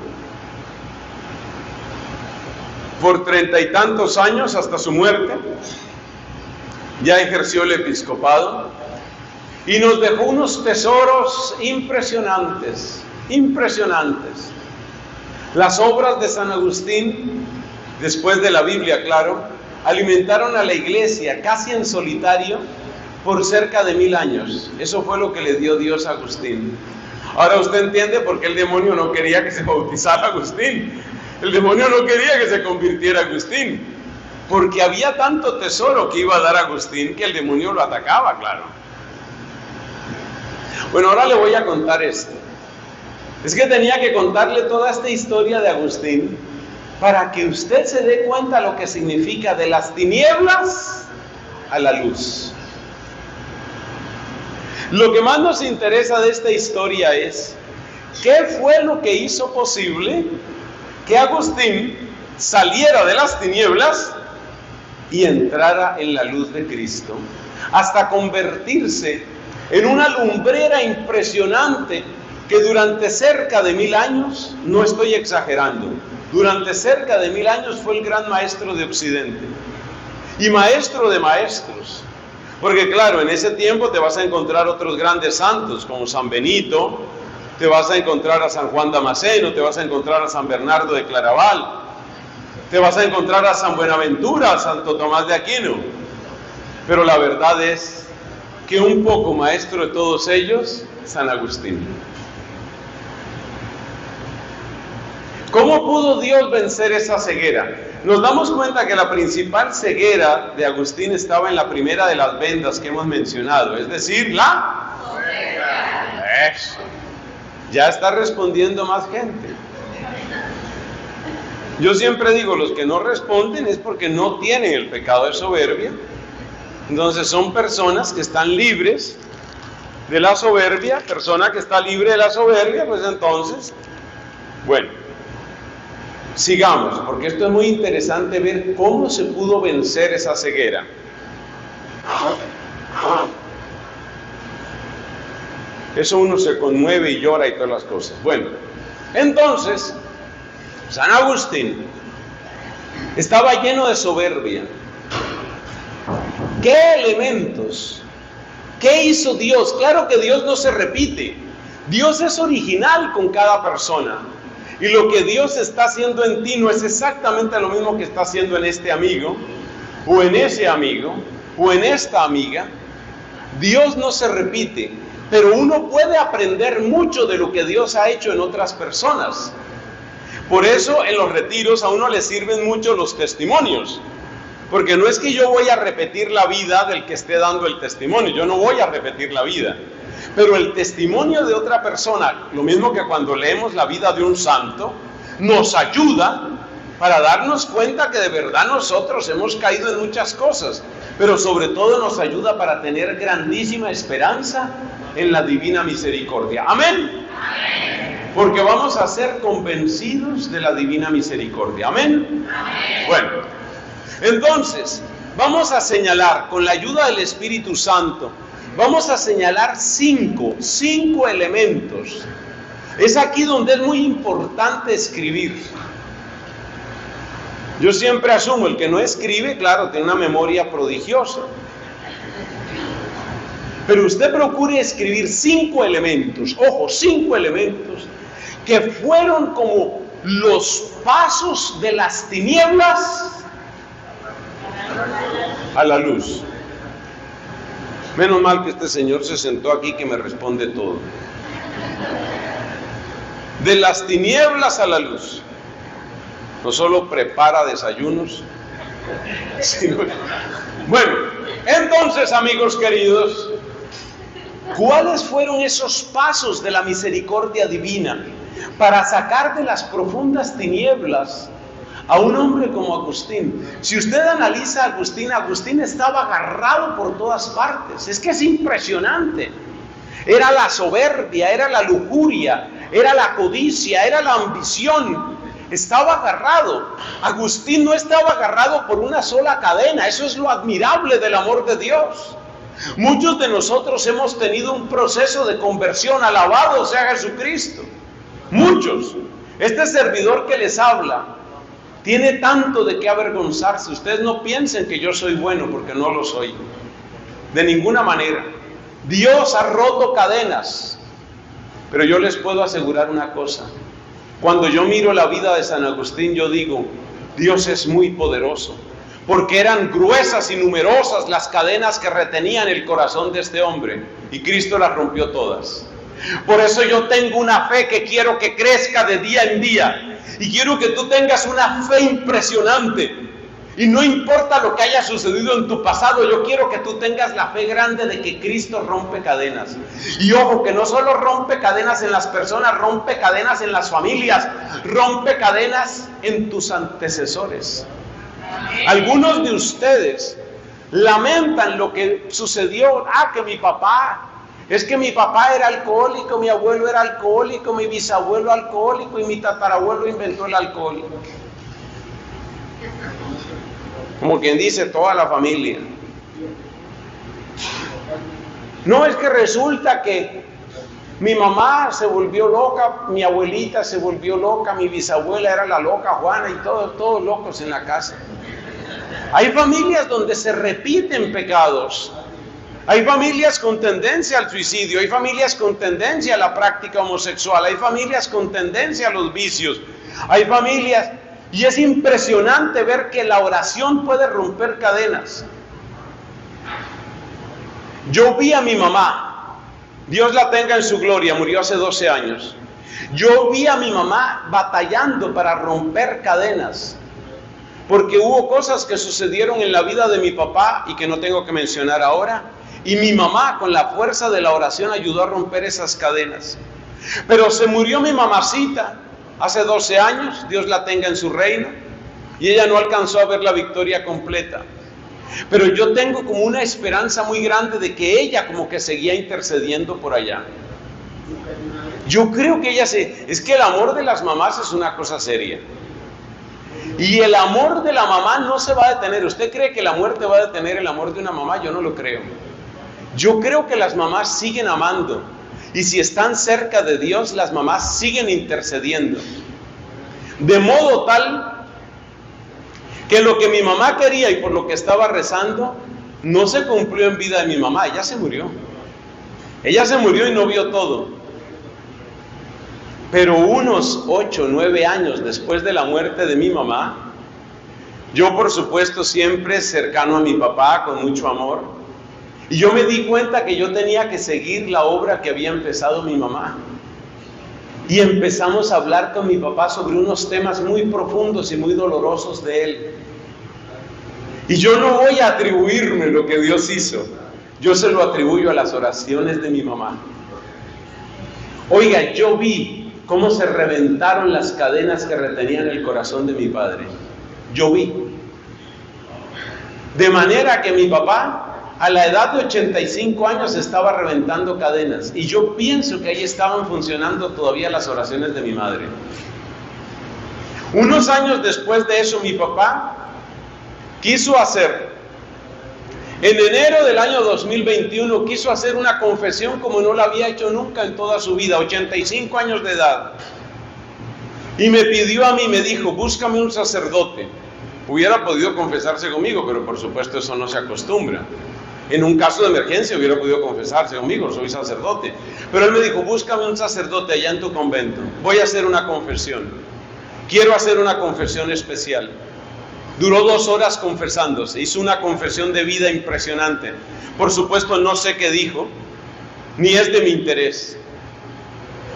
Por 30 y tantos años hasta su muerte, ya ejerció el episcopado y nos dejó unos tesoros impresionantes, impresionantes. Las obras de San Agustín, después de la Biblia, claro, alimentaron a la iglesia casi en solitario por cerca de 1000 años. Eso fue lo que le dio Dios a Agustín. Ahora usted entiende por qué el demonio no quería que se bautizara Agustín. El demonio no quería que se convirtiera Agustín, porque había tanto tesoro que iba a dar Agustín que el demonio lo atacaba, claro. Bueno, ahora le voy a contar esto. Es que tenía que contarle toda esta historia de Agustín para que usted se dé cuenta lo que significa de las tinieblas a la luz. Lo que más nos interesa de esta historia es ¿qué fue lo que hizo posible que Agustín saliera de las tinieblas y entrara en la luz de Cristo, hasta convertirse en una lumbrera impresionante que durante cerca de 1000 años, no estoy exagerando, durante cerca de 1000 años fue el gran maestro de Occidente y maestro de maestros? Porque claro, en ese tiempo te vas a encontrar otros grandes santos como San Benito, te vas a encontrar a San Juan Damasceno, te vas a encontrar a San Bernardo de Claraval, te vas a encontrar a San Buenaventura, a Santo Tomás de Aquino. Pero la verdad es que un poco maestro de todos ellos, San Agustín. ¿Cómo pudo Dios vencer esa ceguera? Nos damos cuenta que la principal ceguera de Agustín estaba en la primera de las vendas que hemos mencionado, es decir, la soberbia. Eso. Ya está respondiendo más gente. Yo siempre digo, los que no responden es porque no tienen el pecado de soberbia. Entonces son personas que están libres de la soberbia. Persona que está libre de la soberbia, pues entonces, bueno, sigamos, porque esto es muy interesante ver cómo se pudo vencer esa ceguera. Eso uno se conmueve y llora y todas las cosas. Bueno, entonces, San Agustín estaba lleno de soberbia. ¿Qué elementos? ¿Qué hizo Dios? Claro que Dios no se repite. Dios es original con cada persona. Y lo que Dios está haciendo en ti no es exactamente lo mismo que está haciendo en este amigo, o en ese amigo, o en esta amiga. Dios no se repite. Pero uno puede aprender mucho de lo que Dios ha hecho en otras personas. Por eso en los retiros a uno le sirven mucho los testimonios. Porque no es que yo voy a repetir la vida del que esté dando el testimonio. Yo no voy a repetir la vida. Pero el testimonio de otra persona, lo mismo que cuando leemos la vida de un santo, nos ayuda para darnos cuenta que de verdad nosotros hemos caído en muchas cosas. Pero sobre todo nos ayuda para tener grandísima esperanza en la divina misericordia. Amén. Amén. Porque vamos a ser convencidos de la divina misericordia. Amén. Amén. Bueno, entonces vamos a señalar con la ayuda del Espíritu Santo, vamos a señalar cinco elementos. Es aquí donde es muy importante escribir. Yo siempre asumo, el que no escribe, claro, tiene una memoria prodigiosa. Pero usted procure escribir 5 elementos, ojo, 5 elementos que fueron como los pasos de las tinieblas a la luz. Menos mal que este señor se sentó aquí que me responde todo. De las tinieblas a la luz. No solo prepara desayunos, sino... Bueno, entonces, amigos queridos, ¿cuáles fueron esos pasos de la misericordia divina para sacar de las profundas tinieblas a un hombre como Agustín? Si usted analiza a Agustín estaba agarrado por todas partes. Es que es impresionante. Era la soberbia, era la lujuria, era la codicia, era la ambición. Estaba agarrado. Agustín no estaba agarrado por una sola cadena. Eso es lo admirable del amor de Dios. Muchos de nosotros hemos tenido un proceso de conversión. Alabado sea Jesucristo. Muchos. Este servidor que les habla tiene tanto de qué avergonzarse. Ustedes no piensen que yo soy bueno, porque no lo soy. De ninguna manera. Dios ha roto cadenas. Pero yo les puedo asegurar una cosa. Cuando yo miro la vida de San Agustín, yo digo, Dios es muy poderoso. Porque eran gruesas y numerosas las cadenas que retenían el corazón de este hombre. Y Cristo las rompió todas. Por eso yo tengo una fe que quiero que crezca de día en día. Y quiero que tú tengas una fe impresionante. Y no importa lo que haya sucedido en tu pasado, yo quiero que tú tengas la fe grande de que Cristo rompe cadenas. Y ojo, que no solo rompe cadenas en las personas, rompe cadenas en las familias, rompe cadenas en tus antecesores. Algunos de ustedes lamentan lo que sucedió. Que mi papá, es que mi papá era alcohólico, mi abuelo era alcohólico, mi bisabuelo alcohólico y mi tatarabuelo inventó el alcohol. Como quien dice, toda la familia. No, es que resulta que mi mamá se volvió loca, mi abuelita se volvió loca, mi bisabuela era la loca Juana y todos locos en la casa. Hay familias donde se repiten pecados. Hay familias con tendencia al suicidio, hay familias con tendencia a la práctica homosexual, hay familias con tendencia a los vicios, hay familias... Y es impresionante ver que la oración puede romper cadenas. Yo vi a mi mamá, Dios la tenga en su gloria, murió hace 12 años. Yo vi a mi mamá batallando para romper cadenas. Porque hubo cosas que sucedieron en la vida de mi papá y que no tengo que mencionar ahora. Y mi mamá, con la fuerza de la oración, ayudó a romper esas cadenas. Pero se murió mi mamacita hace 12 años, Dios la tenga en su reino, y ella no alcanzó a ver la victoria completa. Pero yo tengo como una esperanza muy grande de que ella como que seguía intercediendo por allá. Yo creo que es que el amor de las mamás es una cosa seria. Y el amor de la mamá no se va a detener. ¿Usted cree que la muerte va a detener el amor de una mamá? Yo no lo creo. Yo creo que las mamás siguen amando. Y si están cerca de Dios, las mamás siguen intercediendo. De modo tal que lo que mi mamá quería y por lo que estaba rezando, no se cumplió en vida de mi mamá. Ella se murió. Ella se murió y no vio todo. Pero unos 8 o 9 años después de la muerte de mi mamá, yo por supuesto siempre cercano a mi papá, con mucho amor, y yo me di cuenta que yo tenía que seguir la obra que había empezado mi mamá. Y empezamos a hablar con mi papá sobre unos temas muy profundos y muy dolorosos de él. Y yo no voy a atribuirme lo que Dios hizo. Yo se lo atribuyo a las oraciones de mi mamá. Oiga, yo vi cómo se reventaron las cadenas que retenían el corazón de mi padre. Yo vi. De manera que mi papá, a la edad de 85 años, estaba reventando cadenas. Y yo pienso que ahí estaban funcionando todavía las oraciones de mi madre. Unos años después de eso, mi papá quiso hacer, en enero del año 2021, quiso hacer una confesión como no la había hecho nunca en toda su vida, 85 años de edad. Y me pidió a mí, me dijo, búscame un sacerdote. Hubiera podido confesarse conmigo, pero por supuesto eso no se acostumbra. En un caso de emergencia hubiera podido confesarse conmigo, soy sacerdote. Pero él me dijo, búscame un sacerdote allá en tu convento. Voy a hacer una confesión. Quiero hacer una confesión especial. Duró 2 horas confesándose. Hizo una confesión de vida impresionante. Por supuesto no sé qué dijo, ni es de mi interés.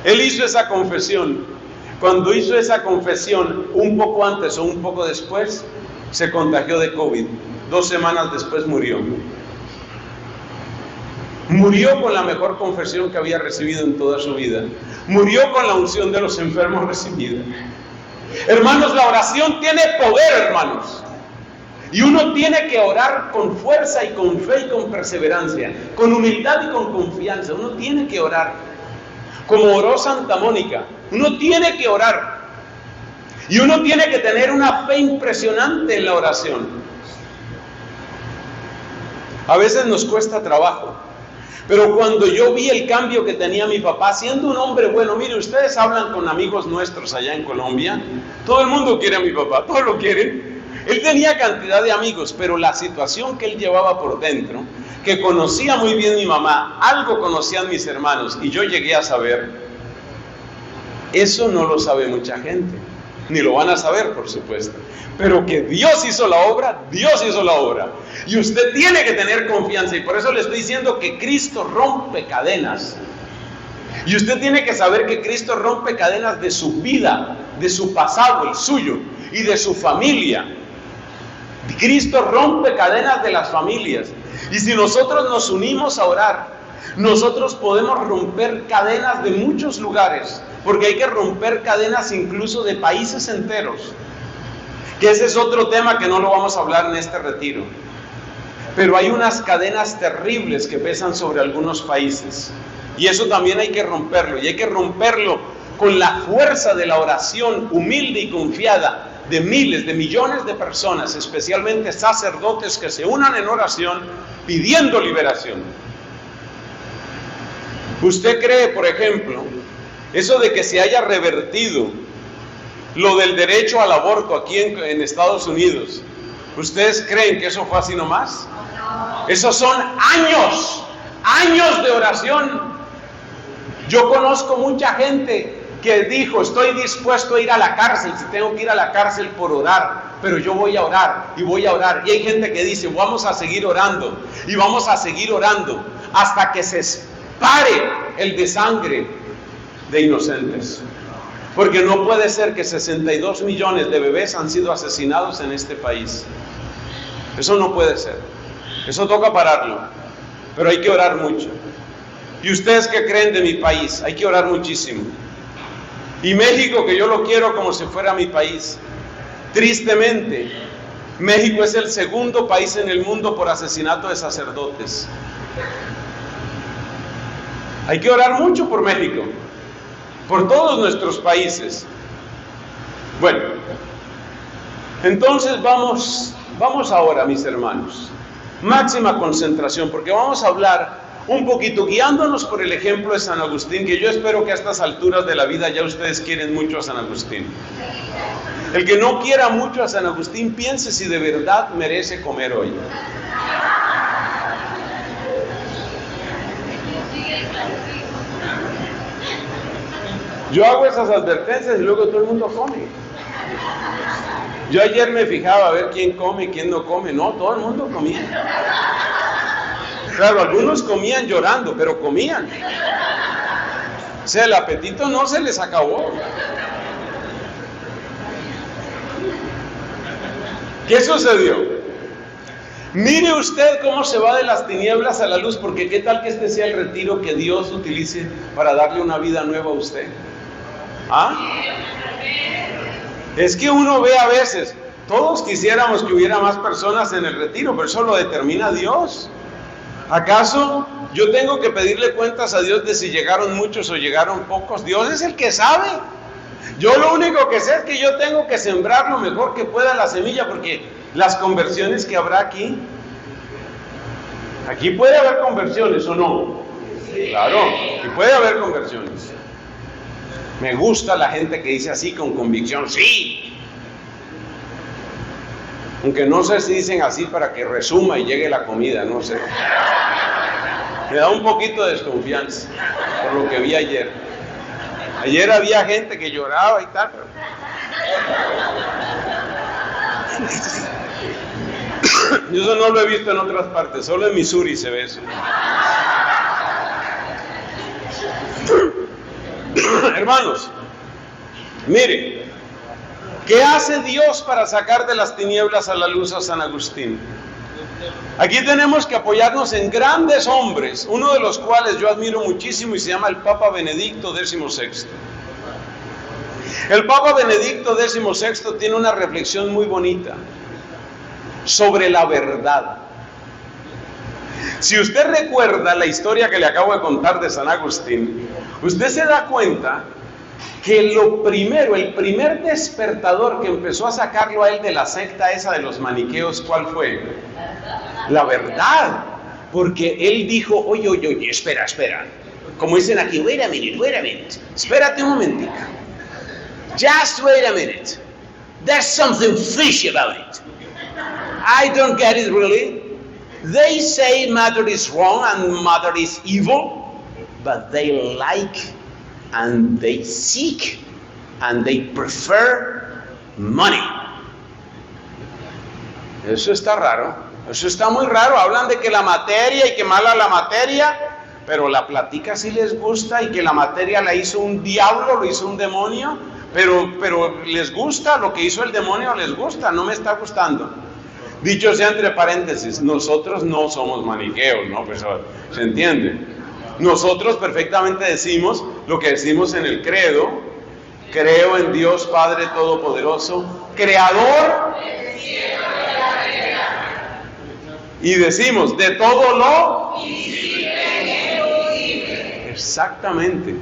Él hizo esa confesión. Cuando hizo esa confesión, un poco antes o un poco después, se contagió de COVID. 2 semanas después murió. Murió con la mejor confesión que había recibido en toda su vida. Murió con la unción de los enfermos recibida. Hermanos, la oración tiene poder, hermanos. Y uno tiene que orar con fuerza y con fe y con perseverancia, con humildad y con confianza. Uno tiene que orar. como oró Santa Mónica. Uno tiene que orar. Y uno tiene que tener una fe impresionante en la oración. A veces nos cuesta trabajo. Pero cuando yo vi el cambio que tenía mi papá, siendo un hombre bueno, mire, ustedes hablan con amigos nuestros allá en Colombia, todo el mundo quiere a mi papá, todos lo quieren. Él tenía cantidad de amigos, pero la situación que él llevaba por dentro, que conocía muy bien mi mamá, algo conocían mis hermanos, y yo llegué a saber, eso no lo sabe mucha gente, ni lo van a saber, por supuesto. Pero que Dios hizo la obra, Dios hizo la obra. Y usted tiene que tener confianza. Y por eso le estoy diciendo que Cristo rompe cadenas. Y usted tiene que saber que Cristo rompe cadenas de su vida, de su pasado, el suyo, y de su familia. Cristo rompe cadenas de las familias. Y si nosotros nos unimos a orar, nosotros podemos romper cadenas de muchos lugares. Porque hay que romper cadenas incluso de países enteros. Que ese es otro tema que no lo vamos a hablar en este retiro. Pero hay unas cadenas terribles que pesan sobre algunos países. Y eso también hay que romperlo. Y hay que romperlo con la fuerza de la oración humilde y confiada de miles, de millones de personas, especialmente sacerdotes que se unan en oración pidiendo liberación. ¿Usted cree, por ejemplo, eso de que se haya revertido lo del derecho al aborto aquí en Estados Unidos? ¿Ustedes creen que eso fue así nomás? Esos son años de oración. Yo conozco mucha gente que dijo, estoy dispuesto a ir a la cárcel, si tengo que ir a la cárcel por orar, pero yo voy a orar y voy a orar. Y hay gente que dice, vamos a seguir orando y vamos a seguir orando hasta que se pare el desangre de inocentes. Porque no puede ser que 62 millones de bebés han sido asesinados en este país. Eso no puede ser. Eso toca pararlo. Pero hay que orar mucho. ¿Y ustedes qué creen de mi país? Hay que orar muchísimo. Y México, que yo lo quiero como si fuera mi país. Tristemente, México es el segundo país en el mundo por asesinato de sacerdotes. Hay que orar mucho por México. Por todos nuestros países. Bueno, entonces vamos ahora, mis hermanos. Máxima concentración, porque vamos a hablar un poquito, guiándonos por el ejemplo de San Agustín, que yo espero que a estas alturas de la vida ya ustedes quieren mucho a San Agustín. El que no quiera mucho a San Agustín, piense si de verdad merece comer hoy. Yo hago esas advertencias y luego todo el mundo come. Yo ayer me fijaba a ver quién come y quién no come. No, todo el mundo comía. Claro, algunos comían llorando, pero comían. O sea, el apetito no se les acabó. ¿Qué sucedió? Mire usted cómo se va de las tinieblas a la luz, porque qué tal que este sea el retiro que Dios utilice para darle una vida nueva a usted. ¿Ah? Es que uno ve a veces, todos quisiéramos que hubiera más personas en el retiro, pero eso lo determina Dios. ¿Acaso yo tengo que pedirle cuentas a Dios de si llegaron muchos o llegaron pocos? Dios es el que sabe. Yo lo único que sé es que yo tengo que sembrar lo mejor que pueda la semilla, porque las conversiones que habrá aquí puede haber conversiones o no. Claro, aquí puede haber conversiones. Me gusta la gente que dice así con convicción, sí. Aunque no sé si dicen así para que resuma y llegue la comida, no sé. Me da un poquito de desconfianza por lo que vi ayer. Ayer había gente que lloraba y tal. Yo eso no lo he visto en otras partes, solo en Missouri se ve eso. Hermanos, mire, ¿qué hace Dios para sacar de las tinieblas a la luz a San Agustín? Aquí tenemos que apoyarnos en grandes hombres, uno de los cuales yo admiro muchísimo y se llama el Papa Benedicto XVI. El Papa Benedicto XVI tiene una reflexión muy bonita sobre la verdad. Si usted recuerda la historia que le acabo de contar de San Agustín, usted se da cuenta que lo primero, el primer despertador que empezó a sacarlo a él de la secta esa de los maniqueos, ¿cuál fue? La verdad. Porque él dijo, oye, espera. Como dicen aquí, wait a minute. Espérate un momentito. Just wait a minute. There's something fishy about it. I don't get it really. They say matter is wrong and matter is evil, but they like and they seek and they prefer money. Eso está raro, eso está muy raro. Hablan de que la materia y que mala la materia, pero la plática sí les gusta, y que la materia la hizo un diablo, lo hizo un demonio, pero les gusta, lo que hizo el demonio les gusta, no me está gustando. Dicho sea entre paréntesis, nosotros no somos maniqueos, ¿no? Pues se entiende. Nosotros perfectamente decimos lo que decimos en el credo: creo en Dios Padre Todopoderoso, Creador del cielo y de la tierra. Y decimos, de todo lo visible e invisible. Exactamente.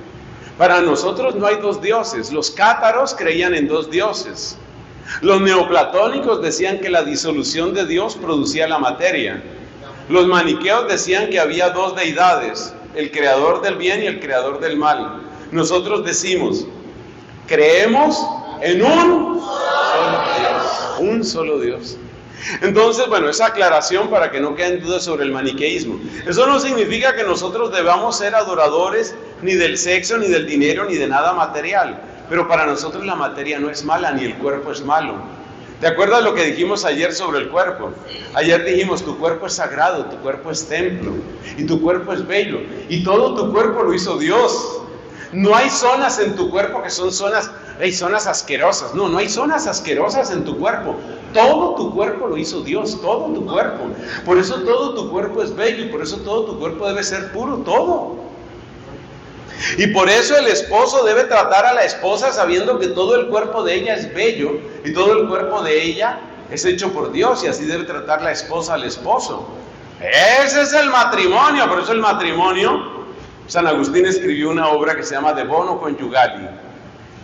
Para nosotros no hay dos dioses. Los cátaros creían en dos dioses. Los neoplatónicos decían que la disolución de Dios producía la materia. Los maniqueos decían que había dos deidades, el creador del bien y el creador del mal. Nosotros decimos, creemos en un solo Dios. Un solo Dios. Entonces, bueno, esa aclaración para que no queden dudas sobre el maniqueísmo. Eso no significa que nosotros debamos ser adoradores ni del sexo, ni del dinero, ni de nada material. Pero para nosotros la materia no es mala, ni el cuerpo es malo. ¿Te acuerdas lo que dijimos ayer sobre el cuerpo? Ayer dijimos, tu cuerpo es sagrado, tu cuerpo es templo, y tu cuerpo es bello, y todo tu cuerpo lo hizo Dios. No hay zonas en tu cuerpo que son zonas, hay zonas asquerosas. No hay zonas asquerosas en tu cuerpo. Todo tu cuerpo lo hizo Dios, todo tu cuerpo. Por eso todo tu cuerpo es bello, y por eso todo tu cuerpo debe ser puro, todo. Y por eso el esposo debe tratar a la esposa sabiendo que todo el cuerpo de ella es bello y todo el cuerpo de ella es hecho por Dios, y así debe tratar la esposa al esposo. Ese es el matrimonio. Por eso el matrimonio, San Agustín escribió una obra que se llama De Bono Conjugali,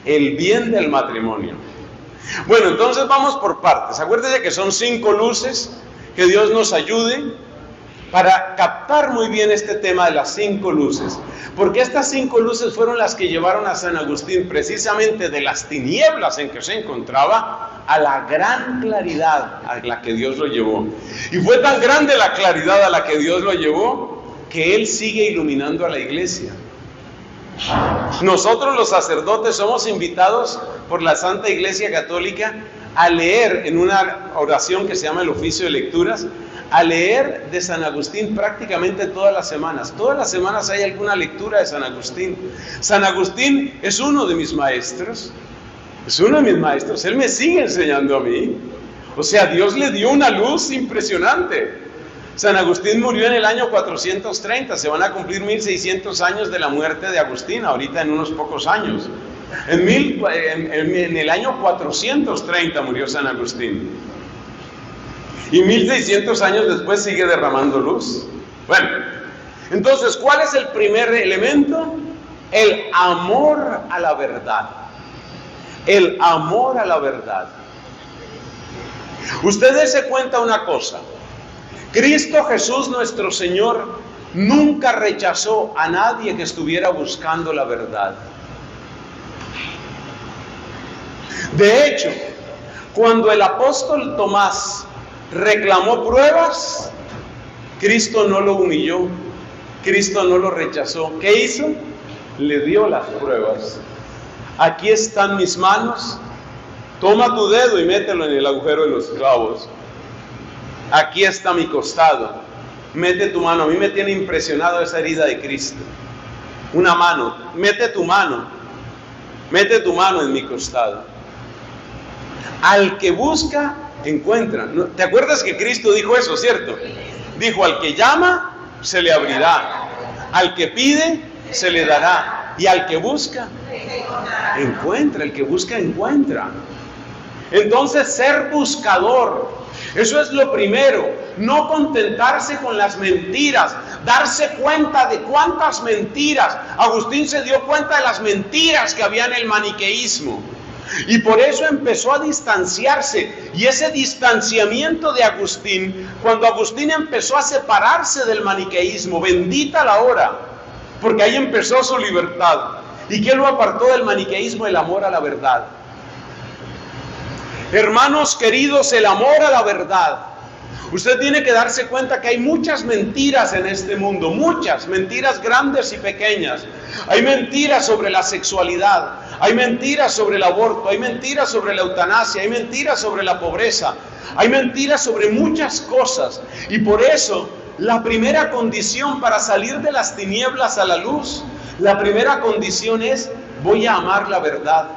el bien del matrimonio. Bueno, entonces vamos por partes. Acuérdense que son 5 luces. Que Dios nos ayude para captar muy bien este tema de las 5 luces, porque estas 5 luces fueron las que llevaron a San Agustín precisamente de las tinieblas en que se encontraba a la gran claridad a la que Dios lo llevó. Y fue tan grande la claridad a la que Dios lo llevó que Él sigue iluminando a la iglesia. Nosotros los sacerdotes somos invitados por la Santa Iglesia Católica a leer en una oración que se llama el oficio de lecturas, a leer de San Agustín prácticamente todas las semanas. Todas las semanas hay alguna lectura de San Agustín. San Agustín es uno de mis maestros. Él me sigue enseñando a mí. O sea, Dios le dio una luz impresionante. San Agustín murió en el año 430. Se van a cumplir 1600 años de la muerte de Agustín, ahorita en unos pocos años. En el año 430 murió San Agustín. Y 1600 años después sigue derramando luz. Bueno, entonces, ¿cuál es el primer elemento? El amor a la verdad. El amor a la verdad. Usted dése cuenta una cosa. Cristo Jesús nuestro Señor nunca rechazó a nadie que estuviera buscando la verdad. De hecho, cuando el apóstol Tomás reclamó pruebas, Cristo no lo humilló, Cristo no lo rechazó. ¿Qué hizo? Le dio las pruebas. Aquí están mis manos, toma tu dedo y mételo en el agujero de los clavos. Aquí está mi costado, mete tu mano. A mí me tiene impresionado esa herida de Cristo. Una mano, mete tu mano en mi costado. Al que busca, encuentra. ¿Te acuerdas que Cristo dijo eso, cierto? Dijo, al que llama, se le abrirá. Al que pide, se le dará. Y al que busca, encuentra. El que busca, encuentra. Entonces, ser buscador, eso es lo primero. no contentarse con las mentiras, darse cuenta de cuántas mentiras. Agustín se dio cuenta de las mentiras que había en el maniqueísmo. Y por eso empezó a distanciarse. Y ese distanciamiento de Agustín, cuando Agustín empezó a separarse del maniqueísmo, bendita la hora, porque ahí empezó su libertad. ¿Y qué lo apartó del maniqueísmo? El amor a la verdad. Hermanos queridos, el amor a la verdad. Usted tiene que darse cuenta que hay muchas mentiras en este mundo, muchas mentiras grandes y pequeñas. Hay mentiras sobre la sexualidad, hay mentiras sobre el aborto, hay mentiras sobre la eutanasia, hay mentiras sobre la pobreza, hay mentiras sobre muchas cosas. Y por eso, la primera condición para salir de las tinieblas a la luz, la primera condición es: voy a amar la verdad.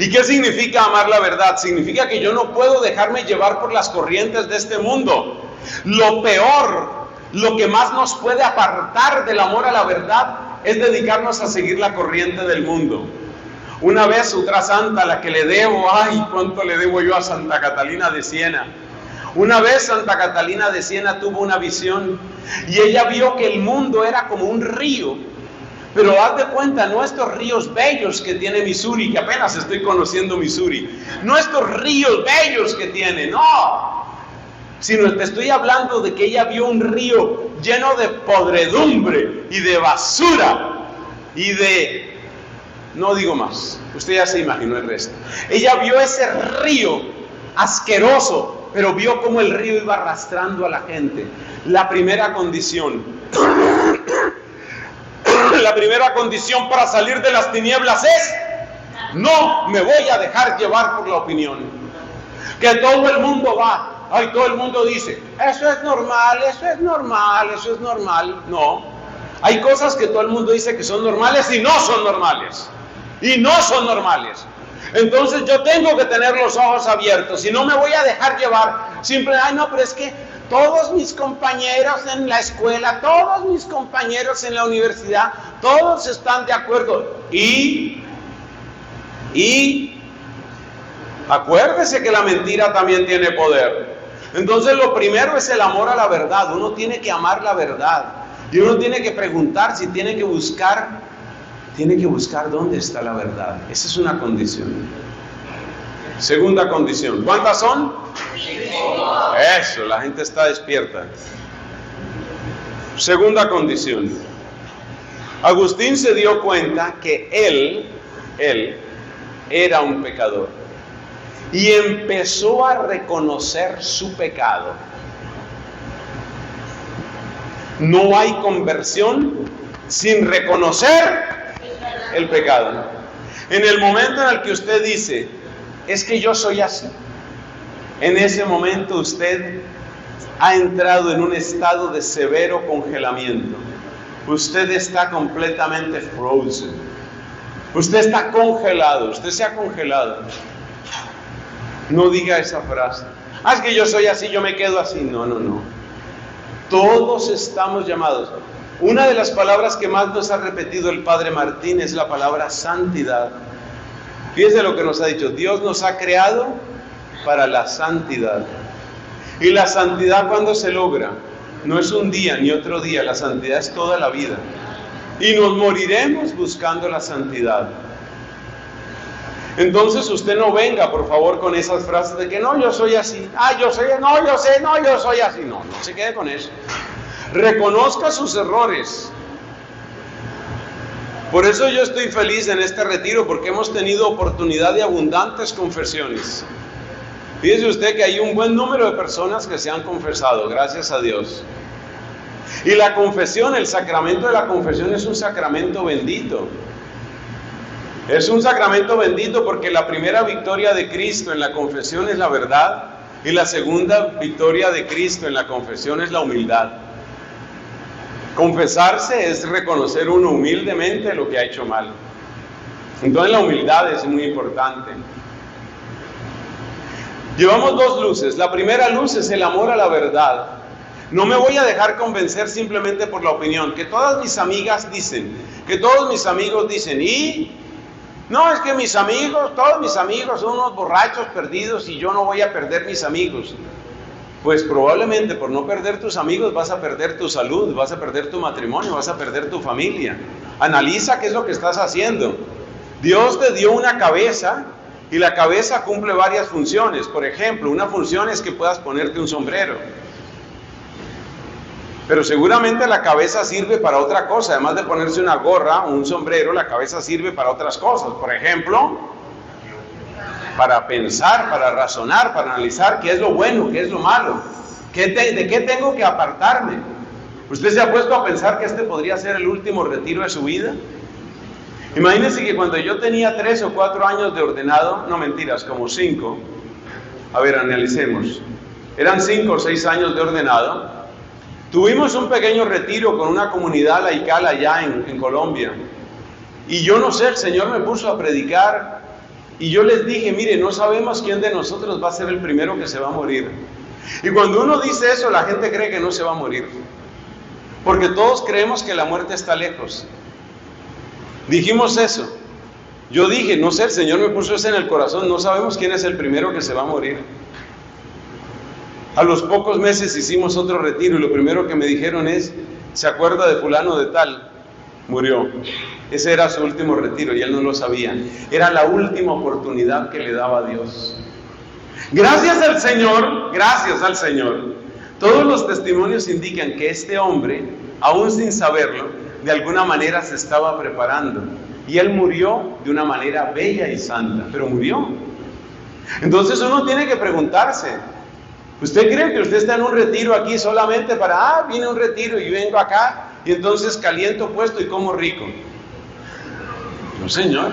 ¿Y qué significa amar la verdad? Significa que yo no puedo dejarme llevar por las corrientes de este mundo. Lo peor, lo que más nos puede apartar del amor a la verdad es dedicarnos a seguir la corriente del mundo. Una vez otra santa a la que le debo, ay, cuánto le debo yo a Santa Catalina de Siena. Una vez Santa Catalina de Siena tuvo una visión y ella vio que el mundo era como un río. Pero haz de cuenta, no estos ríos bellos que tiene Missouri, que apenas estoy conociendo Missouri, no estos ríos bellos que tiene, no, sino te estoy hablando de que ella vio un río lleno de podredumbre y de basura y de, no digo más, usted ya se imaginó el resto. Ella vio ese río asqueroso, pero vio cómo el río iba arrastrando a la gente. La primera condición para salir de las tinieblas es: no me voy a dejar llevar por la opinión. Que todo el mundo va, ay, todo el mundo dice, eso es normal, eso es normal, eso es normal. No, hay cosas que todo el mundo dice que son normales y no son normales. Y no son normales. Entonces yo tengo que tener los ojos abiertos y no me voy a dejar llevar. Siempre, ay, no, pero es que todos mis compañeros en la escuela, todos mis compañeros en la universidad, todos están de acuerdo. Y acuérdese que la mentira también tiene poder. Entonces lo primero es el amor a la verdad. Uno tiene que amar la verdad. Y uno tiene que preguntar, si tiene que buscar dónde está la verdad. Esa es una condición. Segunda condición. ¿Cuántas son? Eso, la gente está despierta. Segunda condición. Agustín se dio cuenta que él era un pecador. Y empezó a reconocer su pecado. No hay conversión sin reconocer el pecado. En el momento en el que usted dice, es que yo soy así, en ese momento usted ha entrado en un estado de severo congelamiento. Usted está completamente frozen. Usted está congelado, usted se ha congelado. No diga esa frase. Ah, es que yo soy así, yo me quedo así. No. Todos estamos llamados. Una de las palabras que más nos ha repetido el Padre Martín es la palabra santidad. Fíjese lo que nos ha dicho. Dios nos ha creado para la santidad. Y la santidad, ¿cuándo se logra? No es un día ni otro día. La santidad es toda la vida. Y nos moriremos buscando la santidad. Entonces usted no venga, por favor, con esas frases de que no, yo soy así. Yo soy así. No se quede con eso. Reconozca sus errores. Por eso yo estoy feliz en este retiro, porque hemos tenido oportunidad de abundantes confesiones. Fíjese usted que hay un buen número de personas que se han confesado, gracias a Dios. Y la confesión, el sacramento de la confesión es un sacramento bendito. Es un sacramento bendito porque la primera victoria de Cristo en la confesión es la verdad y la segunda victoria de Cristo en la confesión es la humildad. Confesarse es reconocer uno humildemente lo que ha hecho mal. Entonces la humildad es muy importante. Llevamos dos luces. La primera luz es el amor a la verdad. No me voy a dejar convencer simplemente por la opinión. Que todas mis amigas dicen, que todos mis amigos dicen, y no, es que mis amigos, todos mis amigos son unos borrachos perdidos y yo no voy a perder mis amigos. pues probablemente por no perder tus amigos vas a perder tu salud, vas a perder tu matrimonio, vas a perder tu familia. Analiza qué es lo que estás haciendo. Dios te dio una cabeza y la cabeza cumple varias funciones. Por ejemplo, una función es que puedas ponerte un sombrero. Pero seguramente la cabeza sirve para otra cosa. Además de ponerse una gorra o un sombrero, la cabeza sirve para otras cosas. Por ejemplo, para pensar, para razonar, para analizar qué es lo bueno, qué es lo malo, de qué tengo que apartarme. ¿Usted se ha puesto a pensar que este podría ser el último retiro de su vida? Imagínense que cuando yo tenía 3 o 4 años de ordenado, no mentiras, como 5, a ver, analicemos, eran 5 o 6 años de ordenado, tuvimos un pequeño retiro con una comunidad laical allá en Colombia, y yo no sé, el Señor me puso a predicar, y yo les dije, mire, no sabemos quién de nosotros va a ser el primero que se va a morir. Y cuando uno dice eso, la gente cree que no se va a morir, porque todos creemos que la muerte está lejos. Dijimos eso. Yo dije, no sé, el Señor me puso eso en el corazón, no sabemos quién es el primero que se va a morir. A los pocos meses hicimos otro retiro y lo primero que me dijeron es, ¿se acuerda de fulano de tal? Murió. Ese era su último retiro y él no lo sabía. Era la última oportunidad que le daba a Dios. Gracias al Señor, todos los testimonios indican que este hombre, aún sin saberlo, de alguna manera se estaba preparando. Y él murió de una manera bella y santa, pero murió. Entonces uno tiene que preguntarse, ¿usted cree que usted está en un retiro aquí solamente para, viene un retiro y vengo acá y entonces caliento puesto y como rico? No, señor.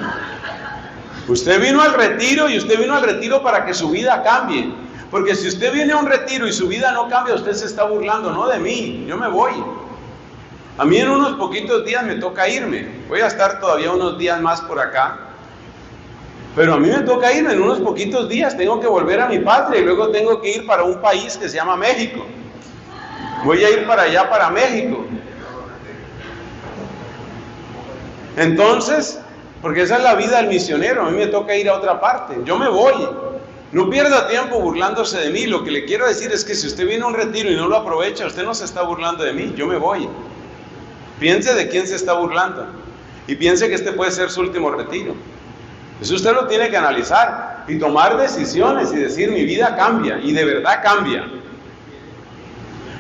Usted vino al retiro y usted vino al retiro para que su vida cambie. Porque si usted viene a un retiro y su vida no cambia, usted se está burlando, no de mí, yo me voy. A mí en unos poquitos días me toca irme. Voy a estar todavía unos días más por acá. Pero a mí me toca irme en unos poquitos días. Tengo que volver a mi patria y luego tengo que ir para un país que se llama México. Voy a ir para allá, para México. Entonces, porque esa es la vida del misionero, a mí me toca ir a otra parte. Yo me voy. No pierda tiempo burlándose de mí. Lo que le quiero decir es que si usted viene a un retiro y no lo aprovecha, usted no se está burlando de mí. Yo me voy. Piense de quién se está burlando y piense que este puede ser su último retiro. Eso usted lo tiene que analizar y tomar decisiones y decir, mi vida cambia, y de verdad cambia.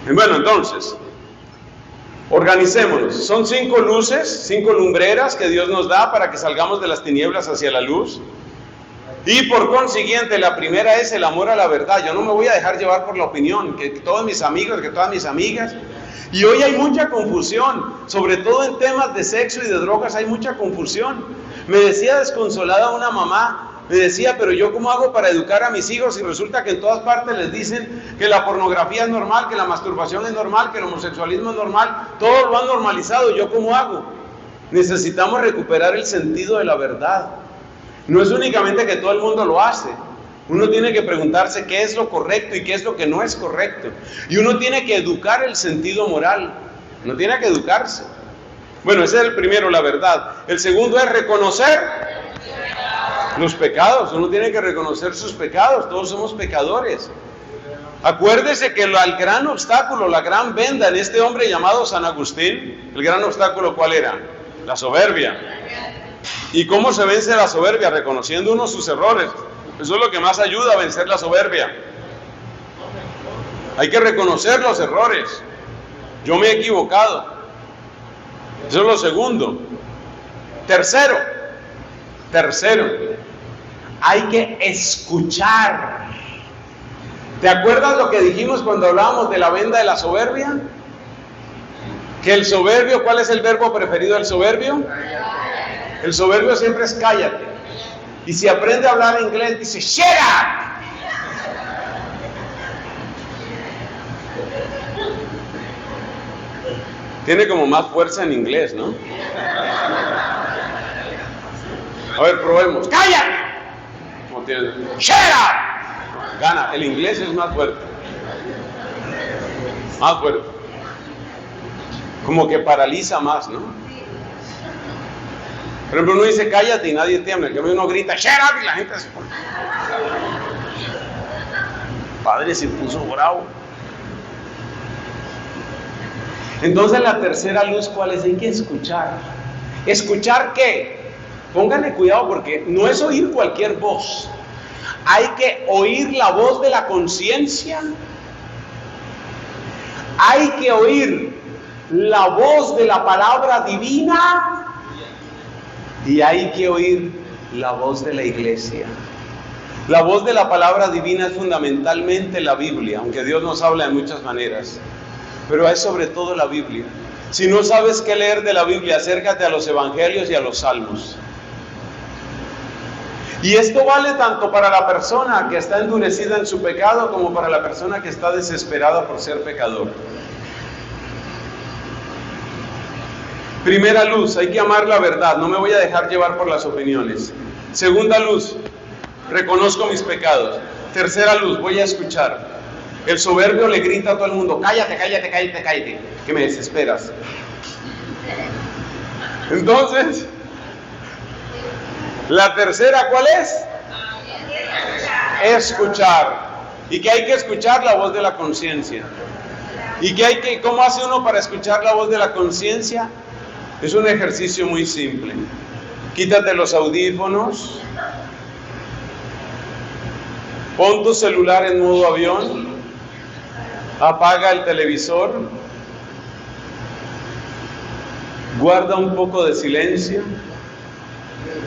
Y bueno, entonces, organicémonos. Son 5 luces, 5 lumbreras que Dios nos da para que salgamos de las tinieblas hacia la luz. Y por consiguiente, la primera es el amor a la verdad. Yo no me voy a dejar llevar por la opinión, que todos mis amigos, que todas mis amigas. Y hoy hay mucha confusión, sobre todo en temas de sexo y de drogas hay mucha confusión. Me decía desconsolada una mamá, me decía, pero yo ¿cómo hago para educar a mis hijos? Y resulta que en todas partes les dicen que la pornografía es normal, que la masturbación es normal, que el homosexualismo es normal, todo lo han normalizado. ¿Yo cómo hago? Necesitamos recuperar el sentido de la verdad. No es únicamente que todo el mundo lo hace. Uno tiene que preguntarse qué es lo correcto y qué es lo que no es correcto. Y uno tiene que educar el sentido moral. Uno tiene que educarse. Bueno, ese es el primero, la verdad. El segundo es reconocer los pecados. Uno tiene que reconocer sus pecados. Todos somos pecadores. Acuérdese que el gran obstáculo, la gran venda en este hombre llamado San Agustín, el gran obstáculo, ¿cuál era? La soberbia. ¿Y cómo se vence la soberbia? Reconociendo uno sus errores. Eso es lo que más ayuda a vencer la soberbia. Hay que reconocer los errores. Yo me he equivocado. Eso es lo segundo. Tercero, hay que escuchar. ¿Te acuerdas lo que dijimos cuando hablábamos de la venda de la soberbia? Que el soberbio, ¿cuál es el verbo preferido del soberbio? El soberbio siempre es cállate. Y si aprende a hablar inglés, dice shut up. Tiene como más fuerza en inglés, ¿no? A ver, probemos. ¡Cállate! ¡Shut up! Gana. El inglés es más fuerte. Más fuerte. Como que paraliza más, ¿no? Por ejemplo, uno dice cállate y nadie tiembla. Que uno grita shut up y la gente se pone. padre se puso bravo. Entonces la tercera luz, ¿cuál es? Hay que escuchar. ¿Escuchar qué? Pónganle cuidado porque no es oír cualquier voz. Hay que oír la voz de la conciencia. Hay que oír la voz de la palabra divina. Y hay que oír la voz de la iglesia. La voz de la palabra divina es fundamentalmente la Biblia, aunque Dios nos habla de muchas maneras. Pero es sobre todo la Biblia. Si no sabes qué leer de la Biblia, acércate a los evangelios y a los salmos. Y esto vale tanto para la persona que está endurecida en su pecado como para la persona que está desesperada por ser pecador. Primera luz, hay que amar la verdad, no me voy a dejar llevar por las opiniones. Segunda luz, reconozco mis pecados. Tercera luz, voy a escuchar. El soberbio le grita a todo el mundo, cállate, cállate, cállate, cállate, que me desesperas. Entonces, la tercera, ¿cuál es? Escuchar. ¿Y qué hay que escuchar? La voz de la conciencia. ¿Y cómo hace uno para escuchar la voz de la conciencia? Es un ejercicio muy simple. Quítate los audífonos, pon tu celular en modo avión, apaga el televisor, guarda un poco de silencio,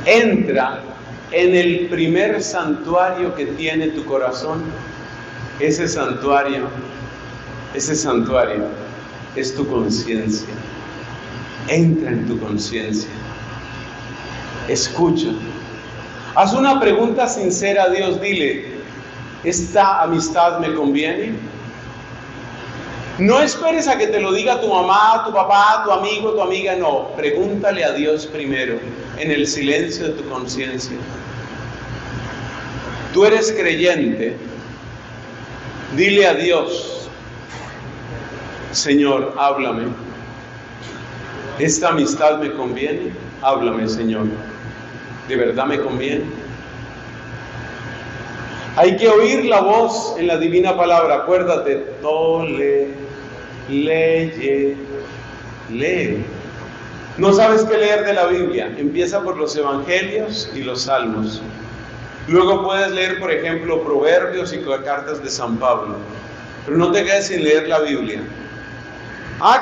entra en el primer santuario que tiene tu corazón. Ese santuario es tu conciencia. Entra en tu conciencia. Escucha. Haz una pregunta sincera a Dios. Dile, ¿esta amistad me conviene? No esperes a que te lo diga tu mamá, tu papá, tu amigo, tu amiga. No, pregúntale a Dios primero, en el silencio de tu conciencia. Tú eres creyente. Dile a Dios, Señor, háblame. ¿Esta amistad me conviene? Háblame, Señor. ¿De verdad me conviene? Hay que oír la voz en la divina palabra. Acuérdate, tole, leye, lee. ¿No sabes qué leer de la Biblia? Empieza por los evangelios y los salmos. Luego puedes leer, por ejemplo, proverbios y cartas de San Pablo. Pero no te quedes sin leer la Biblia.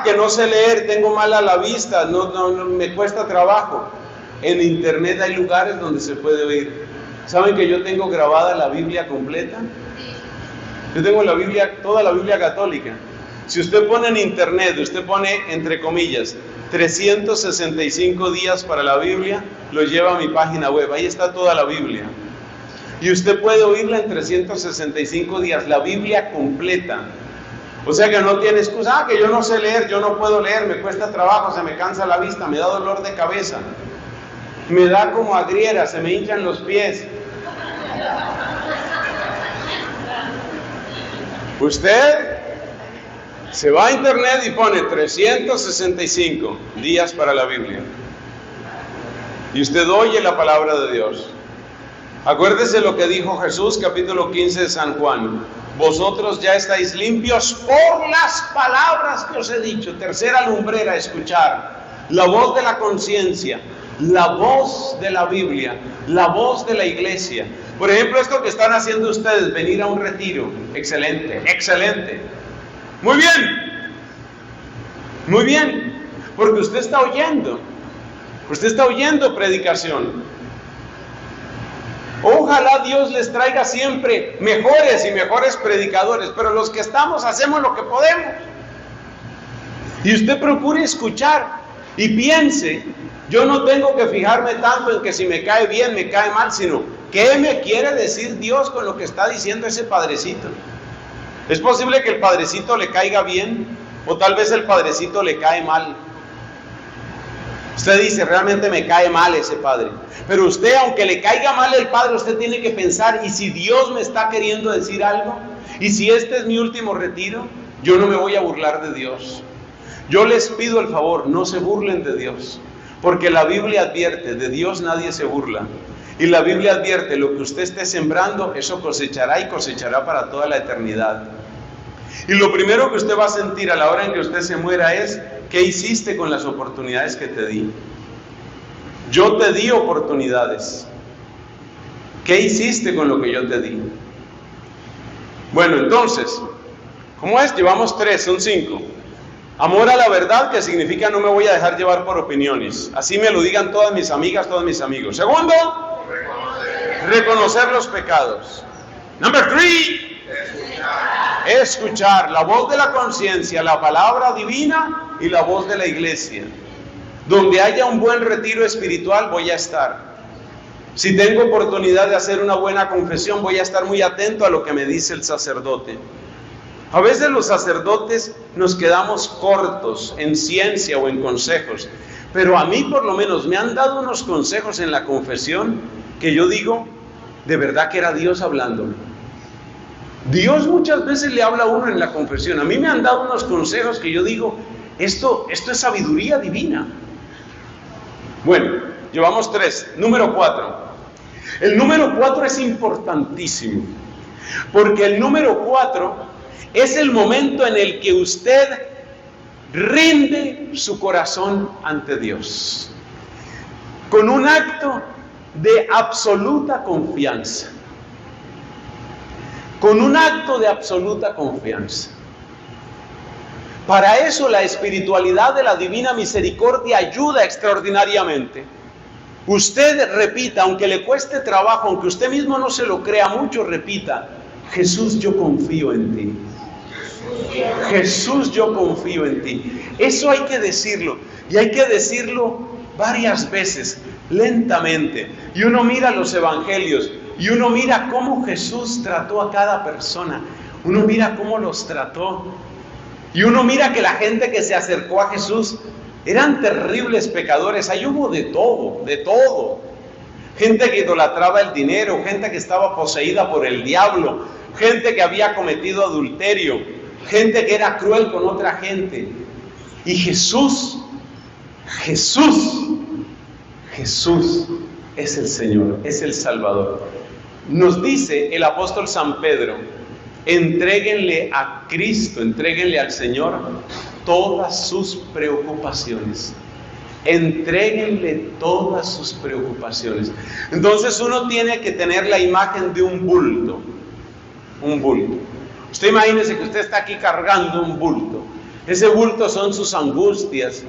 Que no sé leer, tengo mala la vista, no, me cuesta trabajo. En internet hay lugares donde se puede oír. ¿Saben que yo tengo grabada la Biblia completa? Yo tengo la Biblia, toda la Biblia católica. Si usted pone en internet, usted pone entre comillas 365 días para la Biblia, lo lleva a mi página web, ahí está toda la Biblia. Y usted puede oírla en 365 días, la Biblia completa. O sea que no tiene excusa, que yo no sé leer, yo no puedo leer, me cuesta trabajo, se me cansa la vista, me da dolor de cabeza, me da como agriera, se me hinchan los pies. Usted se va a internet y pone 365 días para la Biblia. Y usted oye la palabra de Dios. Acuérdese lo que dijo Jesús, capítulo 15 de San Juan. Vosotros ya estáis limpios por las palabras que os he dicho. Tercera lumbrera, escuchar. La voz de la conciencia, la voz de la Biblia, la voz de la iglesia. Por ejemplo, esto que están haciendo ustedes, venir a un retiro. Excelente, excelente. Muy bien. Muy bien. Porque usted está oyendo. Usted está oyendo predicación. Ojalá Dios les traiga siempre mejores y mejores predicadores, pero los que estamos hacemos lo que podemos. Y usted procure escuchar y piense, yo no tengo que fijarme tanto en que si me cae bien, me cae mal, sino ¿qué me quiere decir Dios con lo que está diciendo ese padrecito? Es posible que el padrecito le caiga bien o tal vez el padrecito le cae mal. Usted dice, realmente me cae mal ese padre. Pero usted, aunque le caiga mal el padre, usted tiene que pensar, ¿y si Dios me está queriendo decir algo? ¿Y si este es mi último retiro? Yo no me voy a burlar de Dios. Yo les pido el favor, no se burlen de Dios. Porque la Biblia advierte, de Dios nadie se burla. Y la Biblia advierte, lo que usted esté sembrando, eso cosechará y cosechará para toda la eternidad. Y lo primero que usted va a sentir a la hora en que usted se muera es, ¿qué hiciste con las oportunidades que te di? Yo te di oportunidades. ¿Qué hiciste con lo que yo te di? Bueno, entonces, ¿cómo es? Llevamos 3, son 5. Amor a la verdad, que significa no me voy a dejar llevar por opiniones. Así me lo digan todas mis amigas, todos mis amigos. Segundo, reconocer los pecados. Number 3, escuchar la voz de la conciencia, la palabra divina y la voz de la iglesia. Donde haya un buen retiro espiritual voy a estar. Si tengo oportunidad de hacer una buena confesión, voy a estar muy atento a lo que me dice el sacerdote. A veces los sacerdotes nos quedamos cortos en ciencia o en consejos, pero a mí por lo menos me han dado unos consejos en la confesión que yo digo, de verdad que era Dios hablándome. Dios muchas veces le habla a uno en la confesión. A mí me han dado unos consejos que yo digo, esto es sabiduría divina. Bueno, llevamos 3. Número 4. El número 4 es importantísimo, porque el número 4 es el momento en el que usted rinde su corazón ante Dios, con un acto de absoluta confianza. Con un acto de absoluta confianza. Para eso la espiritualidad de la divina misericordia ayuda extraordinariamente. Usted repita, aunque le cueste trabajo, aunque usted mismo no se lo crea mucho, repita, Jesús, yo confío en ti. Jesús, yo confío en ti. Eso hay que decirlo, y hay que decirlo varias veces, lentamente. Y uno mira los evangelios, y uno mira cómo Jesús trató a cada persona. Uno mira cómo los trató. Y uno mira que la gente que se acercó a Jesús eran terribles pecadores. Ahí hubo de todo, de todo. Gente que idolatraba el dinero, gente que estaba poseída por el diablo, gente que había cometido adulterio, gente que era cruel con otra gente. Y Jesús es el Señor, es el Salvador. Nos dice el apóstol San Pedro, entréguenle a Cristo, entréguenle al Señor todas sus preocupaciones. Entréguenle todas sus preocupaciones. Entonces uno tiene que tener la imagen de un bulto. Un bulto. Usted imagínese que usted está aquí cargando un bulto. Ese bulto son sus angustias,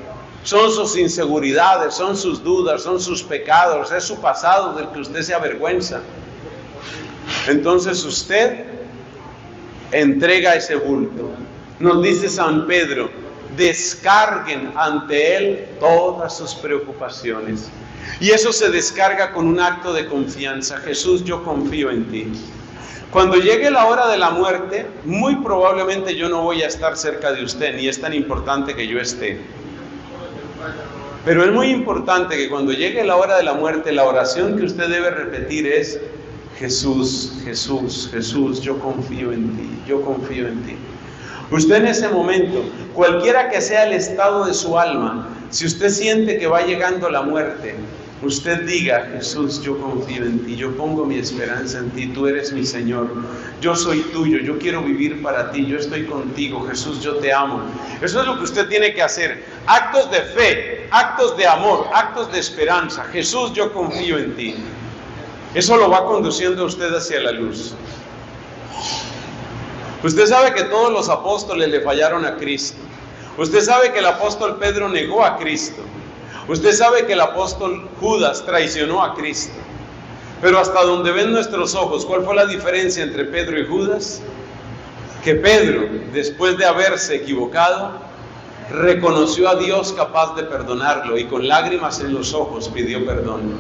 son sus inseguridades, son sus dudas, son sus pecados, es su pasado del que usted se avergüenza. Entonces usted entrega ese bulto. Nos dice San Pedro, descarguen ante Él todas sus preocupaciones. Y eso se descarga con un acto de confianza. Jesús, yo confío en ti. Cuando llegue la hora de la muerte, muy probablemente yo no voy a estar cerca de usted, ni es tan importante que yo esté. Pero es muy importante que cuando llegue la hora de la muerte, la oración que usted debe repetir es, Jesús, Jesús, Jesús, yo confío en ti, yo confío en ti. Usted en ese momento, cualquiera que sea el estado de su alma, si usted siente que va llegando la muerte, usted diga, Jesús, yo confío en ti, yo pongo mi esperanza en ti, tú eres mi Señor, yo soy tuyo, yo quiero vivir para ti, yo estoy contigo, Jesús, yo te amo. Eso es lo que usted tiene que hacer, actos de fe, actos de amor, actos de esperanza. Jesús, yo confío en ti. Eso lo va conduciendo a usted hacia la luz. Usted sabe que todos los apóstoles le fallaron a Cristo. Usted sabe que el apóstol Pedro negó a Cristo. Usted sabe que el apóstol Judas traicionó a Cristo. Pero hasta donde ven nuestros ojos, ¿cuál fue la diferencia entre Pedro y Judas? Que Pedro, después de haberse equivocado, reconoció a Dios capaz de perdonarlo y con lágrimas en los ojos pidió perdón.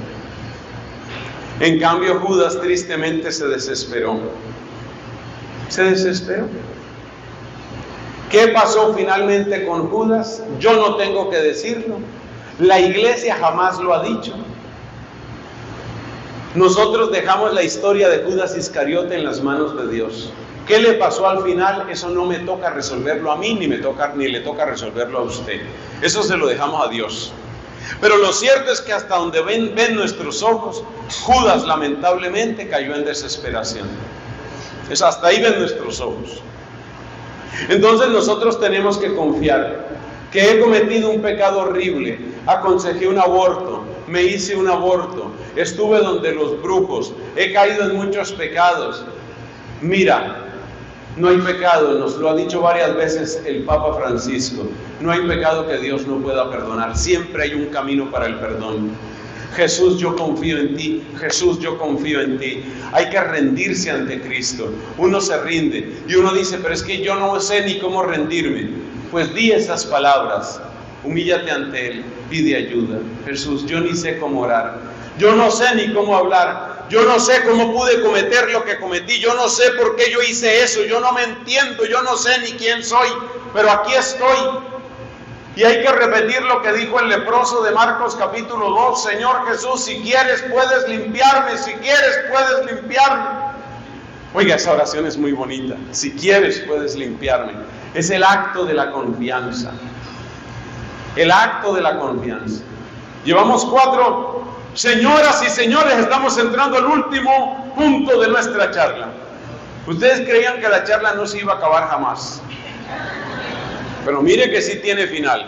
En cambio, Judas tristemente se desesperó. Se desesperó. ¿Qué pasó finalmente con Judas? Yo no tengo que decirlo. La iglesia jamás lo ha dicho. Nosotros dejamos la historia de Judas Iscariote en las manos de Dios. ¿Qué le pasó al final? Eso no me toca resolverlo a mí, ni le toca resolverlo a usted. Eso se lo dejamos a Dios. Pero lo cierto es que hasta donde ven nuestros ojos, Judas lamentablemente cayó en desesperación. Hasta ahí ven nuestros ojos. Entonces nosotros tenemos que confiar que he cometido un pecado horrible, aconsejé un aborto, me hice un aborto, estuve donde los brujos, he caído en muchos pecados. Mira, no hay pecado, nos lo ha dicho varias veces el Papa Francisco, no hay pecado que Dios no pueda perdonar, siempre hay un camino para el perdón. Jesús, yo confío en ti. Jesús, yo confío en ti. Hay que rendirse ante Cristo. Uno se rinde y uno dice, pero es que yo no sé ni cómo rendirme. Pues di esas palabras, humíllate ante Él, pide ayuda. Jesús, yo ni sé cómo orar, yo no sé ni cómo hablar, yo no sé cómo pude cometer lo que cometí, yo no sé por qué yo hice eso, yo no me entiendo, yo no sé ni quién soy, pero aquí estoy. Y hay que repetir lo que dijo el leproso de Marcos capítulo 2, Señor Jesús, si quieres puedes limpiarme, si quieres puedes limpiarme. Oiga, esa oración es muy bonita, si quieres puedes limpiarme. Es el acto de la confianza, el acto de la confianza. Llevamos 4, señoras y señores, estamos entrando al último punto de nuestra charla. Ustedes creían que la charla no se iba a acabar jamás, pero mire que sí tiene final.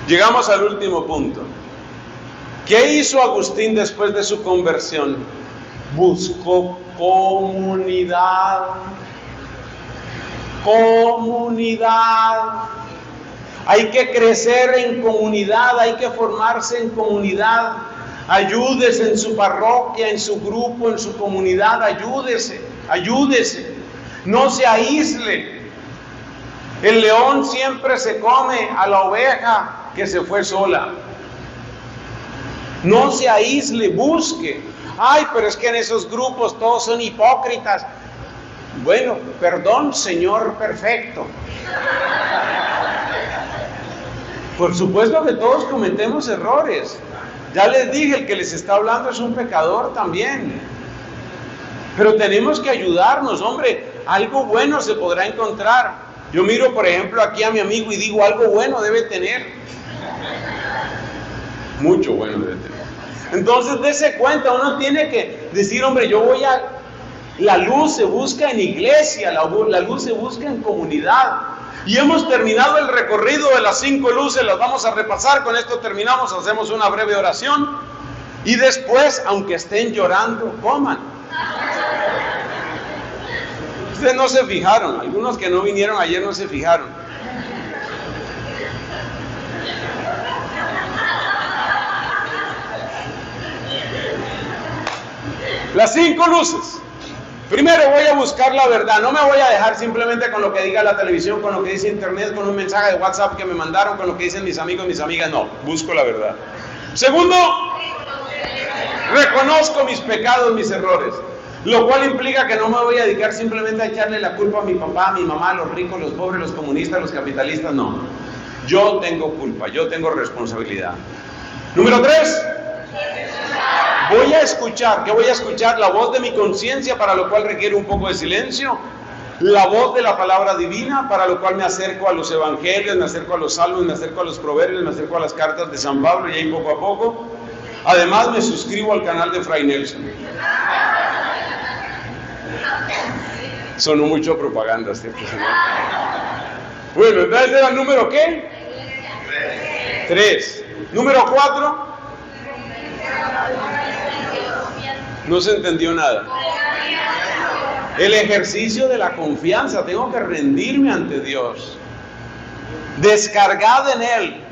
Llegamos al último punto. ¿Qué hizo Agustín después de su conversión? Buscó comunidad. Comunidad. Hay que crecer en comunidad, hay que formarse en comunidad. Ayúdese en su parroquia, en su grupo, en su comunidad, ayúdese. No se aísle. El león siempre se come a la oveja que se fue sola. No se aísle, busque. Ay, pero es que en esos grupos todos son hipócritas. Bueno, perdón, Señor perfecto. Por supuesto que todos cometemos errores. Ya les dije, el que les está hablando es un pecador también. Pero tenemos que ayudarnos, hombre. Algo bueno se podrá encontrar. Yo miro, por ejemplo, aquí a mi amigo y digo, algo bueno debe tener. Mucho bueno debe tener. Entonces, dése cuenta, uno tiene que decir, hombre, yo voy a... La luz se busca en iglesia, la luz se busca en comunidad. Y hemos terminado el recorrido de las 5 luces, las vamos a repasar, con esto terminamos, hacemos una breve oración. Y después, aunque estén llorando, coman. Ustedes no se fijaron, algunos que no vinieron ayer no se fijaron. Las 5 luces. Primero voy a buscar la verdad, no me voy a dejar simplemente con lo que diga la televisión, con lo que dice internet, con un mensaje de WhatsApp que me mandaron, con lo que dicen mis amigos, mis amigas, no, busco la verdad. Segundo, reconozco mis pecados, mis errores, lo cual implica que no me voy a dedicar simplemente a echarle la culpa a mi papá, a mi mamá, a los ricos, los pobres, los comunistas, los capitalistas, no. Yo tengo culpa, yo tengo responsabilidad. Número 3, voy a escuchar, ¿qué voy a escuchar? La voz de mi conciencia, para lo cual requiere un poco de silencio. La voz de la palabra divina, para lo cual me acerco a los evangelios, me acerco a los salmos, me acerco a los proverbios, me acerco a las cartas de San Pablo y ahí poco a poco. Además me suscribo al canal de Fray Nelson. Sonó mucho propaganda, ¿cierto? Bueno, entonces era el número ¿qué? 3. Número 4. No se entendió nada. El ejercicio de la confianza. Tengo que rendirme ante Dios. Descargad en Él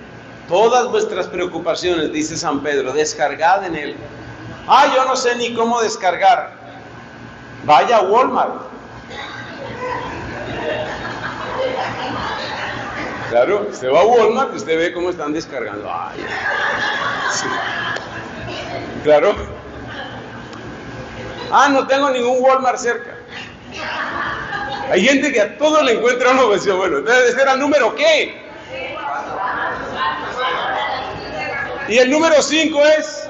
todas vuestras preocupaciones, dice San Pedro. Descargad en Él. Yo no sé ni cómo descargar. Vaya a Walmart. Claro, usted va a Walmart y usted ve cómo están descargando. Sí. Claro. No tengo ningún Walmart cerca. Hay gente que a todo le encuentra una objeción. Bueno, entonces ese era el número ¿qué? Y el número 5 es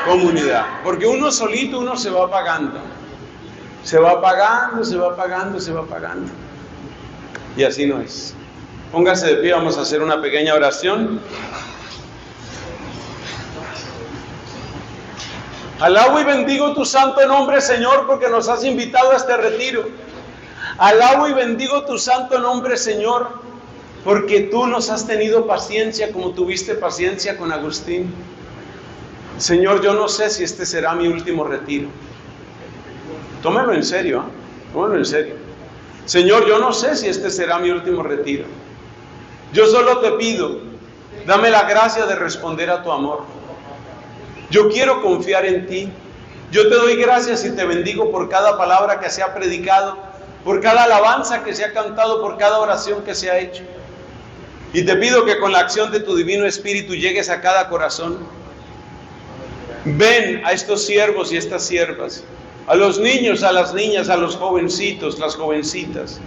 comunidad. Porque uno solito, uno se va apagando. Se va apagando, se va apagando, se va apagando. Y así no es. Póngase de pie, vamos a hacer una pequeña oración. Alabo y bendigo tu santo nombre, Señor, porque nos has invitado a este retiro. Alabo y bendigo tu santo nombre, Señor, porque tú nos has tenido paciencia como tuviste paciencia con Agustín. Señor, yo no sé si este será mi último retiro. Tómalo en serio, tómalo en serio. Señor, yo no sé si este será mi último retiro. Yo solo te pido, dame la gracia de responder a tu amor. Yo quiero confiar en ti. Yo te doy gracias y te bendigo por cada palabra que se ha predicado, por cada alabanza que se ha cantado, por cada oración que se ha hecho. Y te pido que con la acción de tu Divino Espíritu llegues a cada corazón. Ven a estos siervos y estas siervas, a los niños, a las niñas, a los jovencitos, las jovencitas.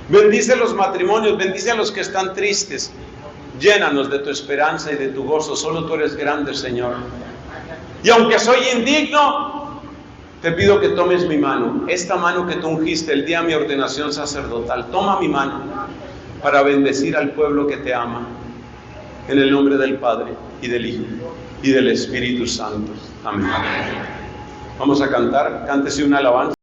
Bendice los matrimonios, bendice a los que están tristes. Llénanos de tu esperanza y de tu gozo. Solo tú eres grande, Señor. Y aunque soy indigno, te pido que tomes mi mano, esta mano que tú ungiste el día de mi ordenación sacerdotal. Toma mi mano para bendecir al pueblo que te ama. En el nombre del Padre, y del Hijo, y del Espíritu Santo. Amén. Vamos a cantar, cántese una alabanza.